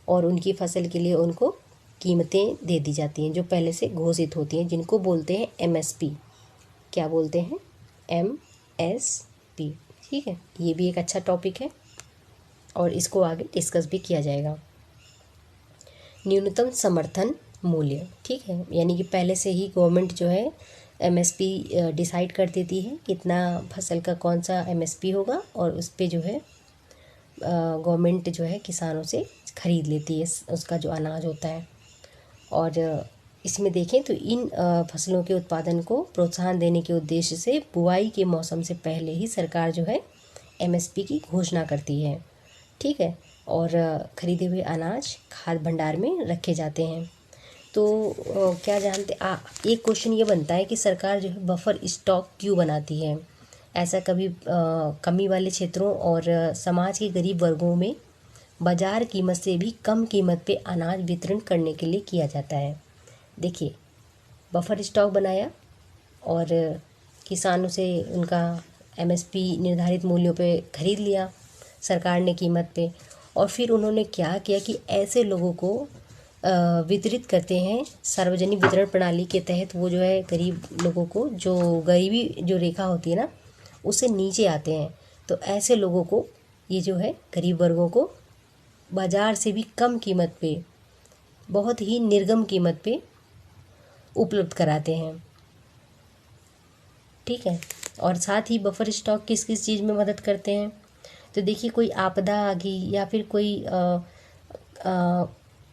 और उनकी फसल के लिए उनको कीमतें दे दी जाती हैं जो पहले से घोषित होती हैं, जिनको बोलते हैं एमएसपी। क्या बोलते हैं? एमएसपी। ठीक है, ये भी एक अच्छा टॉपिक है और इसको आगे डिस्कस भी किया जाएगा। न्यूनतम समर्थन मूल्य, ठीक है, यानी कि पहले से ही गवर्नमेंट जो है एमएसपी डिसाइड कर देती है कितना फसल का कौन सा एमएसपी होगा, और उस पे जो है गवर्नमेंट जो है किसानों से ख़रीद लेती है उसका जो अनाज होता है। और इसमें देखें तो इन फसलों के उत्पादन को प्रोत्साहन देने के उद्देश्य से बुआई के मौसम से पहले ही सरकार जो है एमएसपी की घोषणा करती है। ठीक है, और ख़रीदे हुए अनाज खाद्य भंडार में रखे जाते हैं। तो क्या जानते एक क्वेश्चन ये बनता है कि सरकार जो है बफर स्टॉक क्यों बनाती है? ऐसा कभी कमी वाले क्षेत्रों और समाज के गरीब वर्गों में बाज़ार कीमत से भी कम कीमत पे अनाज वितरण करने के लिए किया जाता है। देखिए बफर स्टॉक बनाया और किसानों से उनका एमएसपी निर्धारित मूल्यों पे ख़रीद लिया सरकार ने कीमत पे, और फिर उन्होंने क्या किया कि ऐसे लोगों को वितरित करते हैं सार्वजनिक वितरण प्रणाली के तहत। वो जो है गरीब लोगों को, जो गरीबी जो रेखा होती है ना उससे नीचे आते हैं, तो ऐसे लोगों को ये जो है गरीब वर्गों को बाज़ार से भी कम कीमत पे, बहुत ही निर्गम कीमत पे उपलब्ध कराते हैं। ठीक है, और साथ ही बफर स्टॉक किस किस चीज़ में मदद करते हैं? तो देखिए कोई आपदा आ गई या फिर कोई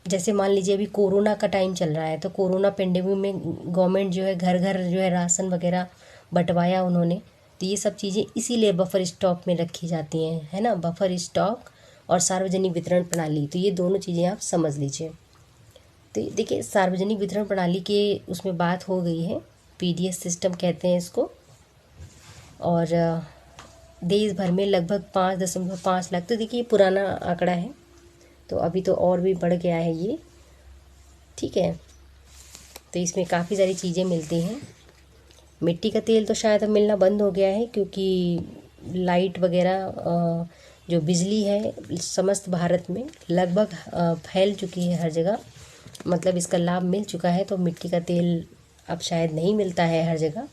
जैसे मान लीजिए अभी कोरोना का टाइम चल रहा है, तो कोरोना पेंडेमिक में गवर्नमेंट जो है घर घर जो है राशन वगैरह बंटवाया उन्होंने। तो ये सब चीज़ें इसीलिए बफर स्टॉक में रखी जाती हैं, है ना। बफर स्टॉक और सार्वजनिक वितरण प्रणाली, तो ये दोनों चीज़ें आप समझ लीजिए। तो देखिए सार्वजनिक वितरण प्रणाली के उसमें बात हो गई है, पीडीएस सिस्टम कहते हैं इसको, और देश भर में लगभग 5.5 लाख, तो देखिए पुराना आंकड़ा है, तो अभी तो और भी बढ़ गया है ये। ठीक है, तो इसमें काफ़ी सारी चीज़ें मिलती हैं। मिट्टी का तेल तो शायद अब मिलना बंद हो गया है, क्योंकि लाइट वगैरह जो बिजली है समस्त भारत में लगभग फैल चुकी है हर जगह, मतलब इसका लाभ मिल चुका है, तो मिट्टी का तेल अब शायद नहीं मिलता है हर जगह।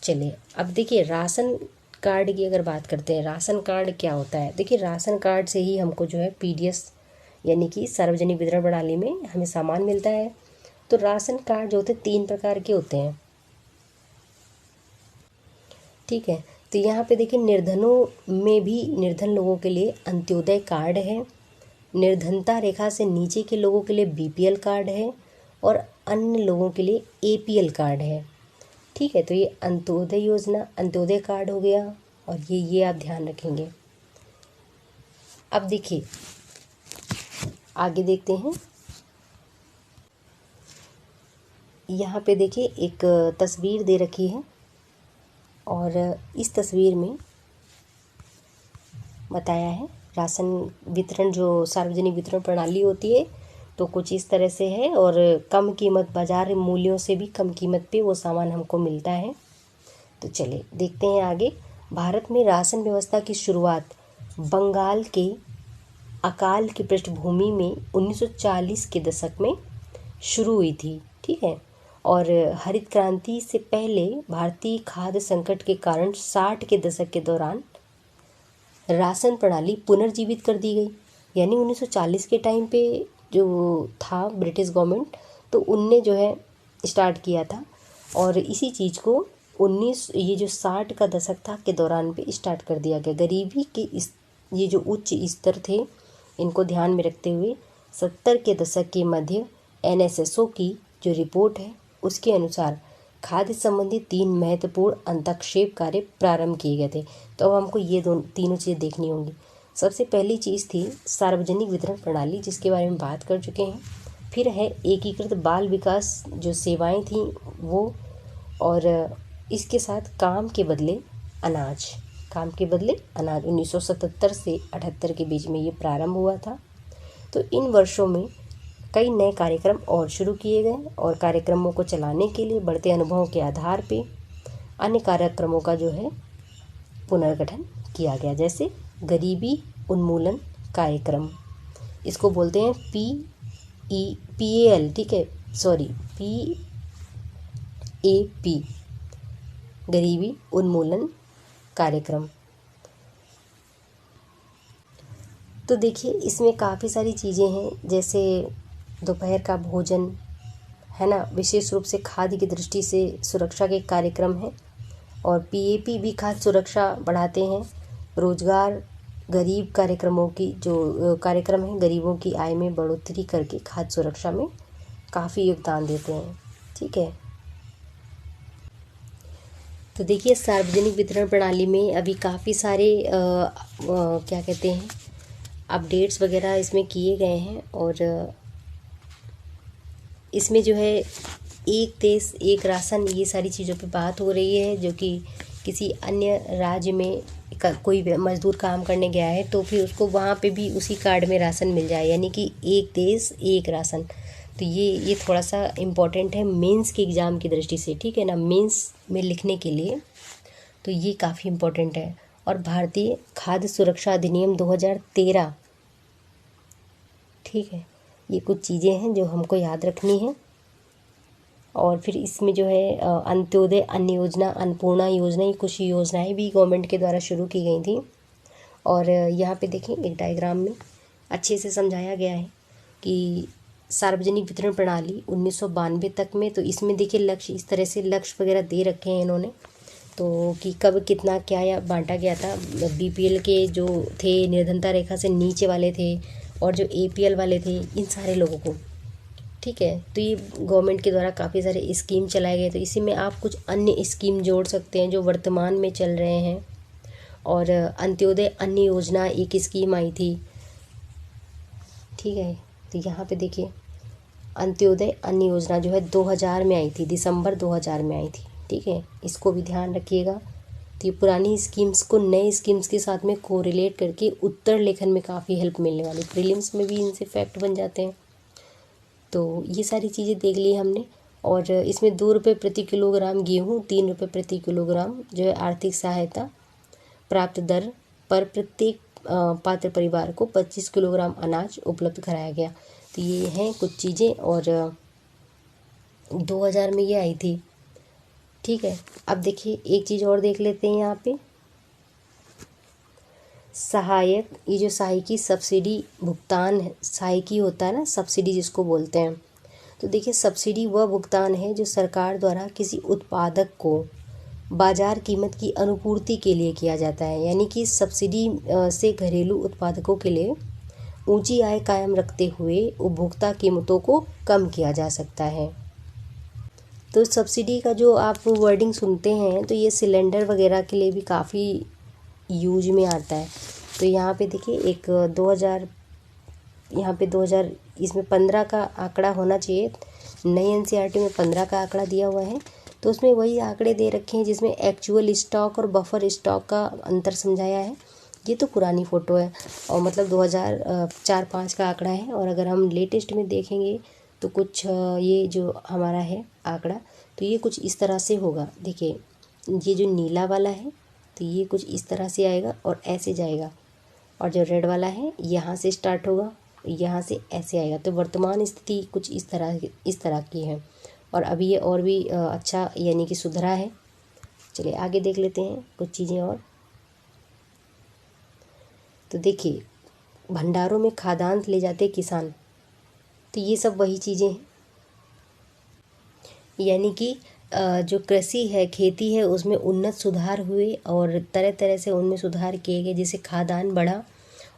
चलिए अब देखिए राशन कार्ड की अगर बात करते हैं, राशन कार्ड क्या होता है? देखिए राशन कार्ड से ही हमको जो है पीडीएस यानी कि सार्वजनिक वितरण प्रणाली में हमें सामान मिलता है। तो राशन कार्ड जो होते हैं 3 प्रकार के होते हैं। ठीक है, तो यहाँ पे देखिए निर्धनों में भी, निर्धन लोगों के लिए अंत्योदय कार्ड है, निर्धनता रेखा से नीचे के लोगों के लिए बीपीएल कार्ड है और अन्य लोगों के लिए एपीएल कार्ड है। ठीक है, तो ये अंत्योदय योजना, अंत्योदय कार्ड हो गया, और ये आप ध्यान रखेंगे। अब देखिए आगे देखते हैं। यहाँ पे देखिए एक तस्वीर दे रखी है, और इस तस्वीर में बताया है राशन वितरण, जो सार्वजनिक वितरण प्रणाली होती है, तो कुछ इस तरह से है, और कम कीमत, बाजार मूल्यों से भी कम कीमत पे वो सामान हमको मिलता है। तो चलिए देखते हैं आगे। भारत में राशन व्यवस्था की शुरुआत बंगाल के अकाल की पृष्ठभूमि में 1940 के दशक में शुरू हुई थी। ठीक है, और हरित क्रांति से पहले भारतीय खाद्य संकट के कारण 60 के दशक के दौरान राशन प्रणाली पुनर्जीवित कर दी गई। यानी 1940 के टाइम पे जो था ब्रिटिश गवर्नमेंट, तो उनने जो है स्टार्ट किया था, और इसी चीज़ को ये जो 60 का दशक था के दौरान पे स्टार्ट कर दिया गया। गरीबी के ये जो उच्च स्तर थे, इनको ध्यान में रखते हुए 70 के दशक के मध्य एनएसएसओ की जो रिपोर्ट है उसके अनुसार खाद्य संबंधी 3 महत्वपूर्ण हस्तक्षेप कार्य प्रारंभ किए गए थे। तो अब हमको ये तीनों चीज़ें देखनी होंगी। सबसे पहली चीज़ थी सार्वजनिक वितरण प्रणाली, जिसके बारे में बात कर चुके हैं। फिर है एकीकृत बाल विकास जो सेवाएं थी वो, और इसके साथ काम के बदले अनाज 1977 से 78 के बीच में ये प्रारंभ हुआ था। तो इन वर्षों में कई नए कार्यक्रम और शुरू किए गए, और कार्यक्रमों को चलाने के लिए बढ़ते अनुभवों के आधार पे अन्य कार्यक्रमों का जो है पुनर्गठन किया गया, जैसे गरीबी उन्मूलन कार्यक्रम, इसको बोलते हैं PAL। ठीक है, सॉरी, PAP, गरीबी उन्मूलन कार्यक्रम। तो देखिए इसमें काफ़ी सारी चीज़ें हैं, जैसे दोपहर का भोजन है ना, विशेष रूप से खाद्य की दृष्टि से सुरक्षा के कार्यक्रम है, और PAP भी खाद्य सुरक्षा बढ़ाते हैं। रोजगार गरीब कार्यक्रमों की जो कार्यक्रम है, गरीबों की आय में बढ़ोतरी करके खाद्य सुरक्षा में काफ़ी योगदान देते हैं। ठीक है, तो देखिए सार्वजनिक वितरण प्रणाली में अभी काफ़ी सारे क्या कहते हैं अपडेट्स वगैरह इसमें किए गए हैं, और इसमें जो है एक देश एक राशन, ये सारी चीज़ों पे बात हो रही है, जो कि किसी अन्य राज्य में कोई मजदूर काम करने गया है तो फिर उसको वहाँ पे भी उसी कार्ड में राशन मिल जाए, यानी कि एक देश एक राशन। तो ये थोड़ा सा इम्पोर्टेंट है मेंस के एग्ज़ाम की दृष्टि से। ठीक है ना, मेंस में लिखने के लिए तो ये काफ़ी इम्पोर्टेंट है। और भारतीय खाद्य सुरक्षा अधिनियम 2013, ठीक है, ये कुछ चीज़ें हैं जो हमको याद रखनी है। और फिर इसमें जो है अंत्योदय अन्न योजना, अन्नपूर्णा योजना, ये कुछ योजनाएं भी गवर्नमेंट के द्वारा शुरू की गई थी। और यहाँ पे देखें एक डायग्राम में अच्छे से समझाया गया है कि सार्वजनिक वितरण प्रणाली 1992 तक में, तो इसमें देखिए लक्ष्य इस तरह से लक्ष्य वगैरह दे रखे हैं इन्होंने, तो कि कब कितना क्या या बांटा गया था। बीपीएल के जो थे, निर्धनता रेखा से नीचे वाले थे, और जो एपीएल वाले थे, इन सारे लोगों को। ठीक है, तो ये गवर्नमेंट के द्वारा काफ़ी सारे स्कीम चलाए गए, तो इसी में आप कुछ अन्य स्कीम जोड़ सकते हैं जो वर्तमान में चल रहे हैं। और अंत्योदय अन्न योजना एक स्कीम आई थी। ठीक है, तो यहाँ पे देखिए अंत्योदय अन्न योजना जो है 2000 में आई थी, दिसंबर 2000 में आई थी। ठीक है, इसको भी ध्यान रखिएगा। तो ये पुरानी स्कीम्स को नए स्कीम्स के साथ में कोरिलेट करके उत्तर लेखन में काफ़ी हेल्प मिलने वाली, प्रीलिम्स में भी इनसे फैक्ट बन जाते हैं। तो ये सारी चीज़ें देख ली हमने। और इसमें 2 रुपये प्रति किलोग्राम गेहूँ, 3 रुपये प्रति किलोग्राम जो है आर्थिक सहायता प्राप्त दर पर प्रत्येक पात्र परिवार को 25 किलोग्राम अनाज उपलब्ध कराया गया। तो ये हैं कुछ चीज़ें, और 2000 में ये आई थी। ठीक है, अब देखिए एक चीज़ और देख लेते हैं यहाँ पे, सहायक, ये जो सहायकी सब्सिडी भुगतान है, सहायकी होता है ना, सब्सिडी जिसको बोलते हैं। तो देखिए सब्सिडी वह भुगतान है जो सरकार द्वारा किसी उत्पादक को बाजार कीमत की अनुपूर्ति के लिए किया जाता है। यानी कि सब्सिडी से घरेलू उत्पादकों के लिए ऊंची आय कायम रखते हुए उपभोक्ता कीमतों को कम किया जा सकता है। तो सब्सिडी का जो आप वर्डिंग सुनते हैं तो ये सिलेंडर वगैरह के लिए भी काफ़ी यूज में आता है। तो यहाँ पे देखिए एक 2000 यहाँ पे 2000 इसमें 15 का आंकड़ा होना चाहिए। नई एनसीईआरटी में 15 का आंकड़ा दिया हुआ है, तो उसमें वही आंकड़े दे रखे हैं जिसमें एक्चुअल स्टॉक और बफर स्टॉक का अंतर समझाया है। ये तो पुरानी फ़ोटो है और मतलब 2004-05 का आंकड़ा है। और अगर हम लेटेस्ट में देखेंगे तो कुछ ये जो हमारा है आंकड़ा, तो ये कुछ इस तरह से होगा। देखिए ये जो नीला वाला है तो ये कुछ इस तरह से आएगा और ऐसे जाएगा, और जो रेड वाला है यहाँ से स्टार्ट होगा, यहाँ से ऐसे आएगा। तो वर्तमान स्थिति कुछ इस तरह की है, और अभी ये और भी अच्छा यानी कि सुधरा है। चलिए आगे देख लेते हैं कुछ चीज़ें और। तो देखिए भंडारों में खाद्यान्न ले जाते किसान, तो ये सब वही चीज़ें हैं, यानी कि जो कृषि है, खेती है, उसमें उन्नत सुधार हुए और तरह तरह से उनमें सुधार किए गए, जिससे खाद्यान्न बढ़ा।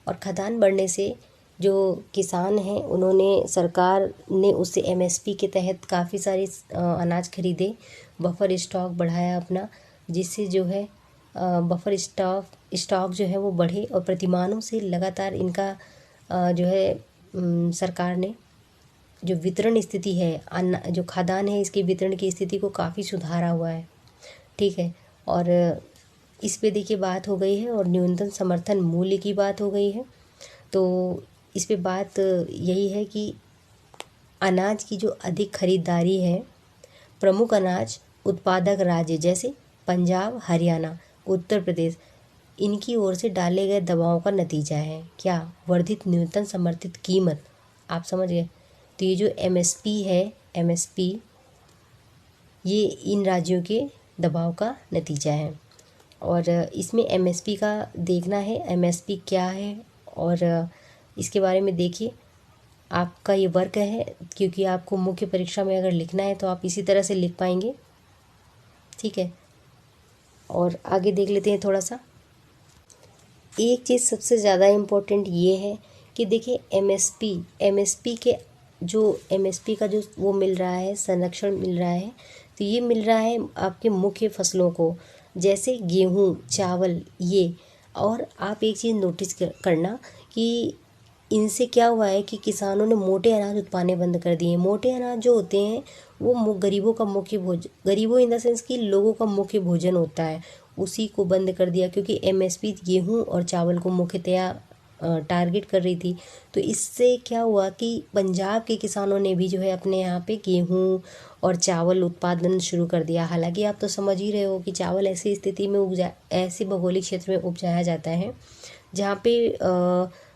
और खाद्यान्न बढ़ने से जो किसान हैं उन्होंने, सरकार ने उससे एमएसपी के तहत काफ़ी सारे अनाज खरीदे, बफर स्टॉक बढ़ाया अपना, जिससे जो है बफर स्टॉक जो है वो बढ़े। और प्रतिमानों से लगातार इनका जो है सरकार ने जो वितरण स्थिति है, अन्न जो खाद्यान्न है इसके वितरण की स्थिति को काफ़ी सुधारा हुआ है। ठीक है, और इस पे देखिए बात हो गई है, और न्यूनतम समर्थन मूल्य की बात हो गई है। तो इस पे बात यही है कि अनाज की जो अधिक खरीदारी है, प्रमुख अनाज उत्पादक राज्य जैसे पंजाब, हरियाणा, उत्तर प्रदेश, इनकी ओर से डाले गए दबाव का नतीजा है। क्या? वर्धित न्यूनतम समर्थित कीमत। आप समझ गए। तो ये जो एमएसपी है, एमएसपी ये इन राज्यों के दबाव का नतीजा है। और इसमें एमएसपी का देखना है, एमएसपी क्या है, और इसके बारे में देखिए। आपका ये वर्क है, क्योंकि आपको मुख्य परीक्षा में अगर लिखना है तो आप इसी तरह से लिख पाएंगे। ठीक है, और आगे देख लेते हैं थोड़ा सा। एक चीज़ सबसे ज़्यादा इम्पोर्टेंट ये है कि देखिए एमएसपी का जो वो मिल रहा है, संरक्षण मिल रहा है, तो ये मिल रहा है आपके मुख्य फसलों को, जैसे गेहूँ, चावल, ये। और आप एक चीज़ नोटिस करना कि इनसे क्या हुआ है कि किसानों ने मोटे अनाज उत्पादने बंद कर दिए। मोटे अनाज जो होते हैं वो गरीबों का मुख्य भोजन, गरीबों इन द सेंस कि लोगों का मुख्य भोजन होता है, उसी को बंद कर दिया, क्योंकि एमएसपी गेहूं और चावल को मुख्यतया टारगेट कर रही थी। तो इससे क्या हुआ कि पंजाब के किसानों ने भी जो है अपने यहाँ पे गेहूं और चावल उत्पादन शुरू कर दिया। हालांकि आप तो समझ ही रहे हो कि चावल ऐसी स्थिति में ऐसे भौगोलिक क्षेत्र में उपजाया जाता है जहाँ पे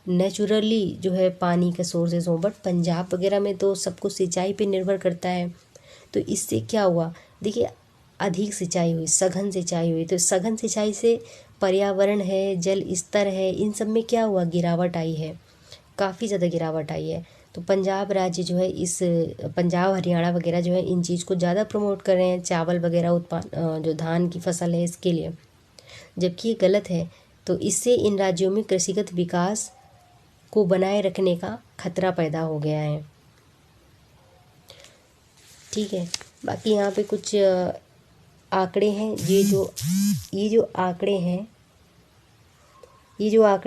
नेचुरली जो है पानी का सोर्सेज हो, बट पंजाब वगैरह में तो सब कुछ सिंचाई पे निर्भर करता है। तो इससे क्या हुआ, देखिए अधिक सिंचाई हुई, सघन सिंचाई हुई। तो सघन सिंचाई से पर्यावरण है, जल स्तर है, इन सब में क्या हुआ, गिरावट आई है, काफ़ी ज़्यादा गिरावट आई है। तो पंजाब राज्य जो है इस पंजाब, हरियाणा वगैरह जो है इन चीज़ को ज़्यादा प्रमोट कर रहे हैं, चावल वगैरह जो धान की फसल है इसके लिए, जबकि ये गलत है। तो इससे इन राज्यों में कृषिगत विकास को बनाए रखने का खतरा पैदा हो गया है। ठीक है, बाकी यहाँ पे कुछ आंकड़े हैं। ये जो आंकड़े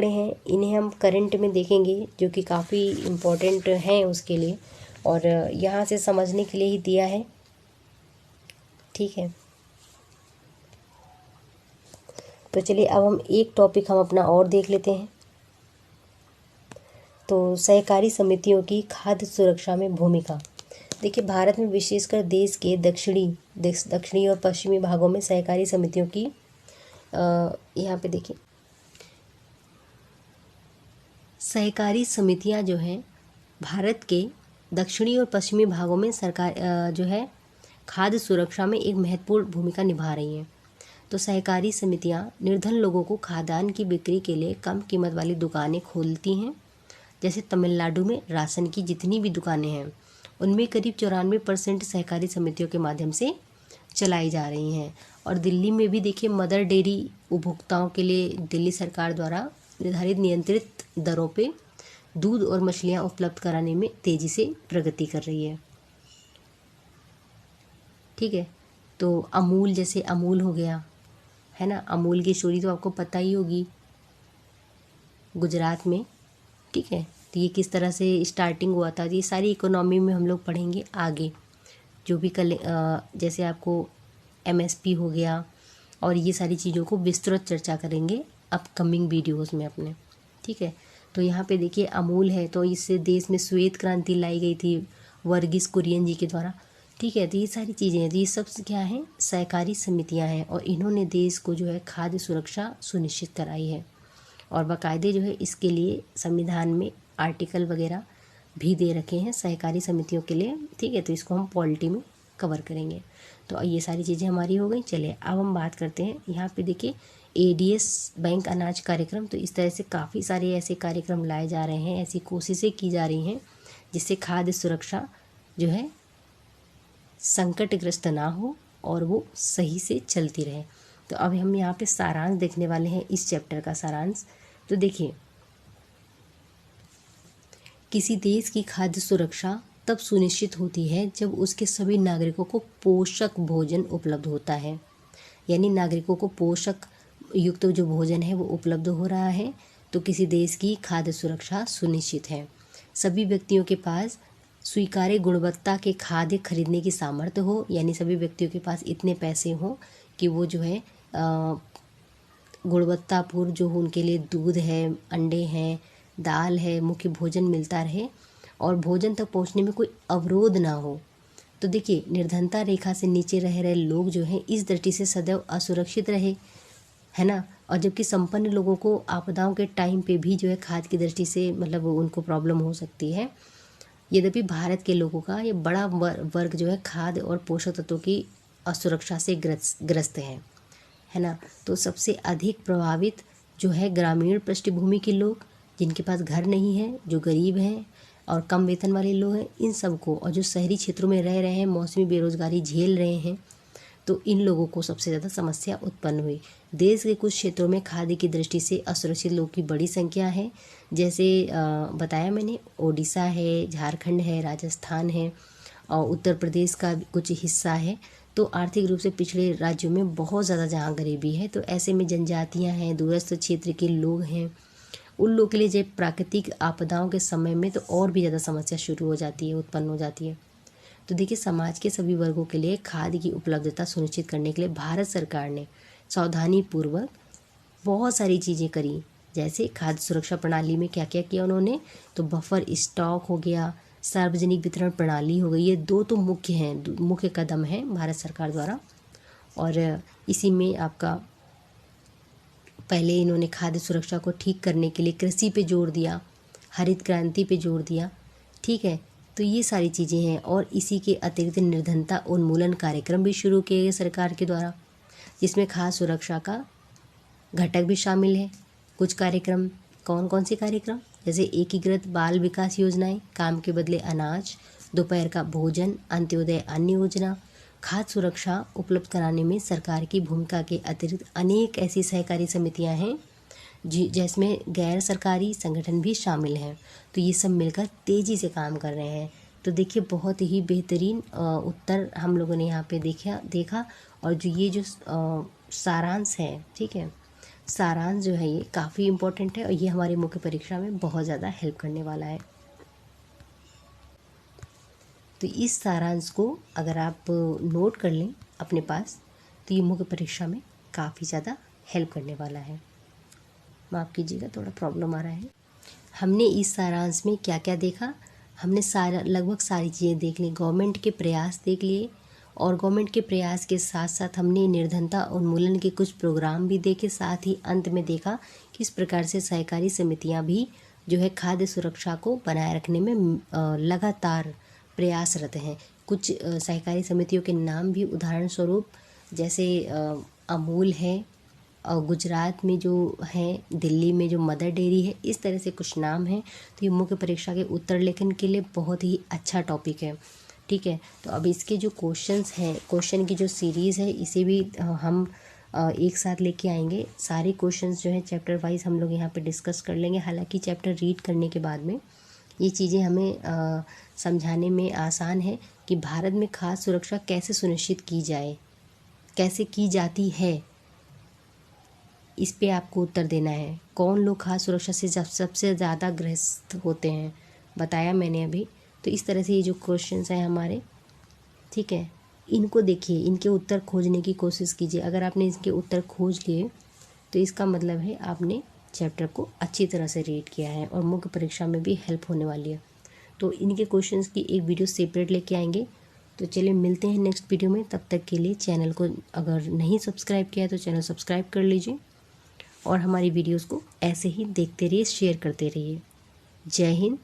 हैं इन्हें हम करंट में देखेंगे, जो कि काफ़ी इम्पोर्टेंट हैं उसके लिए, और यहाँ से समझने के लिए ही दिया है। ठीक है, तो चलिए अब हम एक टॉपिक हम अपना और देख लेते हैं। तो सहकारी समितियों की खाद्य सुरक्षा में भूमिका। देखिए भारत में विशेषकर देश के दक्षिणी और पश्चिमी भागों में सहकारी समितियों की यहाँ पे देखिए सहकारी समितियाँ जो हैं भारत के दक्षिणी और पश्चिमी भागों में सरकार जो है खाद्य सुरक्षा में एक महत्वपूर्ण भूमिका निभा रही हैं। तो सहकारी समितियाँ निर्धन लोगों को खाद्यान्न की बिक्री के लिए कम कीमत वाली दुकानें खोलती हैं। जैसे तमिलनाडु में राशन की जितनी भी दुकानें हैं उनमें करीब 94% सहकारी समितियों के माध्यम से चलाई जा रही हैं। और दिल्ली में भी देखिए मदर डेयरी उपभोक्ताओं के लिए दिल्ली सरकार द्वारा निर्धारित नियंत्रित दरों पे दूध और मछलियाँ उपलब्ध कराने में तेज़ी से प्रगति कर रही है। ठीक है, तो अमूल, जैसे अमूल हो गया, है ना, अमूल की स्टोरी तो आपको पता ही होगी, गुजरात में। ठीक है, तो ये किस तरह से स्टार्टिंग हुआ था, ये सारी इकोनॉमी में हम लोग पढ़ेंगे आगे, जो भी कल जैसे आपको MSP हो गया, और ये सारी चीज़ों को विस्तृत चर्चा करेंगे अपकमिंग वीडियोस में अपने। ठीक है, तो यहाँ पे देखिए अमूल है, तो इससे देश में श्वेत क्रांति लाई गई थी वर्गीस कुरियन जी के द्वारा। ठीक है, तो ये सारी चीज़ें हैं, तो ये सब क्या है, सहकारी समितियाँ हैं, और इन्होंने देश को जो है खाद्य सुरक्षा सुनिश्चित कराई है, और बाकायदे जो है इसके लिए संविधान में आर्टिकल वगैरह भी दे रखे हैं सहकारी समितियों के लिए। ठीक है, तो इसको हम पॉलिटी में कवर करेंगे। तो ये सारी चीज़ें हमारी हो गई। चलिए अब हम बात करते हैं, यहाँ पे देखिए ADS बैंक अनाज कार्यक्रम। तो इस तरह से काफ़ी सारे ऐसे कार्यक्रम लाए जा रहे हैं, ऐसी कोशिशें की जा रही हैं जिससे खाद्य सुरक्षा जो है संकटग्रस्त ना हो और वो सही से चलती रहे। तो अब हम यहाँ पे सारांश देखने वाले हैं इस चैप्टर का सारांश। तो देखिए, किसी देश की खाद्य सुरक्षा तब सुनिश्चित होती है जब उसके सभी नागरिकों को पोषक भोजन उपलब्ध होता है, यानी नागरिकों को पोषक युक्त जो भोजन है वो उपलब्ध हो रहा है, तो किसी देश की खाद्य सुरक्षा सुनिश्चित है। सभी व्यक्तियों के पास स्वीकार्य गुणवत्ता के खाद्य खरीदने की सामर्थ्य हो, यानी सभी व्यक्तियों के पास इतने पैसे हों कि वो जो है गुणवत्तापूर्ण जो उनके लिए दूध है, अंडे हैं, दाल है, मुख्य भोजन मिलता रहे, और भोजन तक पहुंचने में कोई अवरोध ना हो। तो देखिए, निर्धनता रेखा से नीचे रह रहे लोग जो हैं इस दृष्टि से सदैव असुरक्षित रहे, है ना, और जबकि संपन्न लोगों को आपदाओं के टाइम पे भी जो है खाद्य की दृष्टि से मतलब उनको प्रॉब्लम हो सकती है। यद्यपि भारत के लोगों का ये बड़ा वर्ग जो है खाद्य और पोषक तत्वों की असुरक्षा से ग्रस्त है ना। तो सबसे अधिक प्रभावित जो है ग्रामीण पृष्ठभूमि के लोग, जिनके पास घर नहीं है, जो गरीब हैं और कम वेतन वाले लोग हैं, इन सबको, और जो शहरी क्षेत्रों में रह रहे हैं, मौसमी बेरोजगारी झेल रहे हैं, तो इन लोगों को सबसे ज़्यादा समस्या उत्पन्न हुई। देश के कुछ क्षेत्रों में खाद्य की दृष्टि से असुरक्षित लोगों की बड़ी संख्या है, जैसे बताया मैंने, ओडिशा है, झारखंड है, राजस्थान है, और उत्तर प्रदेश का कुछ हिस्सा है। तो आर्थिक रूप से पिछड़े राज्यों में बहुत ज़्यादा जहाँ गरीबी है, तो ऐसे में जनजातियाँ हैं, दूरस्थ क्षेत्र के लोग हैं, उन लोगों के लिए जब प्राकृतिक आपदाओं के समय में तो और भी ज़्यादा समस्या शुरू हो जाती है, उत्पन्न हो जाती है। तो देखिए, समाज के सभी वर्गों के लिए खाद्य की उपलब्धता सुनिश्चित करने के लिए भारत सरकार ने सावधानी पूर्वक बहुत सारी चीज़ें करी। जैसे खाद्य सुरक्षा प्रणाली में क्या क्या किया उन्होंने, तो बफर स्टॉक हो गया, सार्वजनिक वितरण प्रणाली हो गई, ये दो तो मुख्य हैं, मुख्य कदम हैं भारत सरकार द्वारा। और इसी में आपका पहले इन्होंने खाद्य सुरक्षा को ठीक करने के लिए कृषि पे जोर दिया, हरित क्रांति पे जोर दिया। ठीक है, तो ये सारी चीज़ें हैं, और इसी के अतिरिक्त निर्धनता उन्मूलन कार्यक्रम भी शुरू किए गए सरकार के द्वारा, जिसमें खाद्य सुरक्षा का घटक भी शामिल है। कुछ कार्यक्रम, कौन कौन से कार्यक्रम, जैसे एकीकृत बाल विकास योजनाएं, काम के बदले अनाज, दोपहर का भोजन, अंत्योदय अन्न योजना। खाद्य सुरक्षा उपलब्ध कराने में सरकार की भूमिका के अतिरिक्त अनेक ऐसी सहकारी समितियां हैं जिसमें गैर सरकारी संगठन भी शामिल हैं, तो ये सब मिलकर तेज़ी से काम कर रहे हैं। तो देखिए, बहुत ही बेहतरीन उत्तर हम लोगों ने यहाँ पे देखा, और जो सारांश है, ठीक है, सारांश जो है ये काफ़ी इम्पोर्टेंट है, और ये हमारी मुख्य परीक्षा में बहुत ज़्यादा हेल्प करने वाला है। तो इस सारांश को अगर आप नोट कर लें अपने पास, तो ये मुख्य परीक्षा में काफ़ी ज़्यादा हेल्प करने वाला है। माफ़ कीजिएगा, थोड़ा प्रॉब्लम आ रहा है। हमने इस सारांश में क्या क्या देखा, हमने लगभग सारी चीज़ें देख ली। गवर्नमेंट के प्रयास देख लिए, और गवर्नमेंट के प्रयास के साथ साथ हमने निर्धनता उन्मूलन के कुछ प्रोग्राम भी देखे। साथ ही अंत में देखा किस प्रकार से सहकारी समितियां भी जो है खाद्य सुरक्षा को बनाए रखने में लगातार प्रयासरत हैं। कुछ सहकारी समितियों के नाम भी उदाहरण स्वरूप, जैसे अमूल है, और गुजरात में जो है, दिल्ली में जो मदर डेयरी है, इस तरह से कुछ नाम हैं। तो ये मुख्य परीक्षा के उत्तर लेखन के लिए बहुत ही अच्छा टॉपिक है। ठीक है, तो अब इसके जो क्वेश्चंस हैं, क्वेश्चन की जो सीरीज़ है, इसे भी हम एक साथ लेके आएंगे। सारे क्वेश्चंस जो हैं चैप्टर वाइज हम लोग यहाँ पे डिस्कस कर लेंगे। हालांकि चैप्टर रीड करने के बाद में ये चीज़ें हमें समझाने में आसान है कि भारत में खाद्य सुरक्षा कैसे सुनिश्चित की जाए, कैसे की जाती है, इस पे आपको उत्तर देना है। कौन लोग खाद्य सुरक्षा से सबसे ज़्यादा ग्रस्त होते हैं, बताया मैंने अभी। तो इस तरह से ये जो क्वेश्चंस हैं हमारे, ठीक है, इनको देखिए, इनके उत्तर खोजने की कोशिश कीजिए। अगर आपने इसके उत्तर खोज लिए तो इसका मतलब है आपने चैप्टर को अच्छी तरह से रीड किया है और मुख्य परीक्षा में भी हेल्प होने वाली है। तो इनके क्वेश्चंस की एक वीडियो सेपरेट लेके आएंगे। तो चलिए मिलते हैं नेक्स्ट वीडियो में। तब तक के लिए चैनल को अगर नहीं सब्सक्राइब किया है तो चैनल सब्सक्राइब कर लीजिए और हमारी वीडियोस को ऐसे ही देखते रहिए, शेयर करते रहिए। जय हिंद,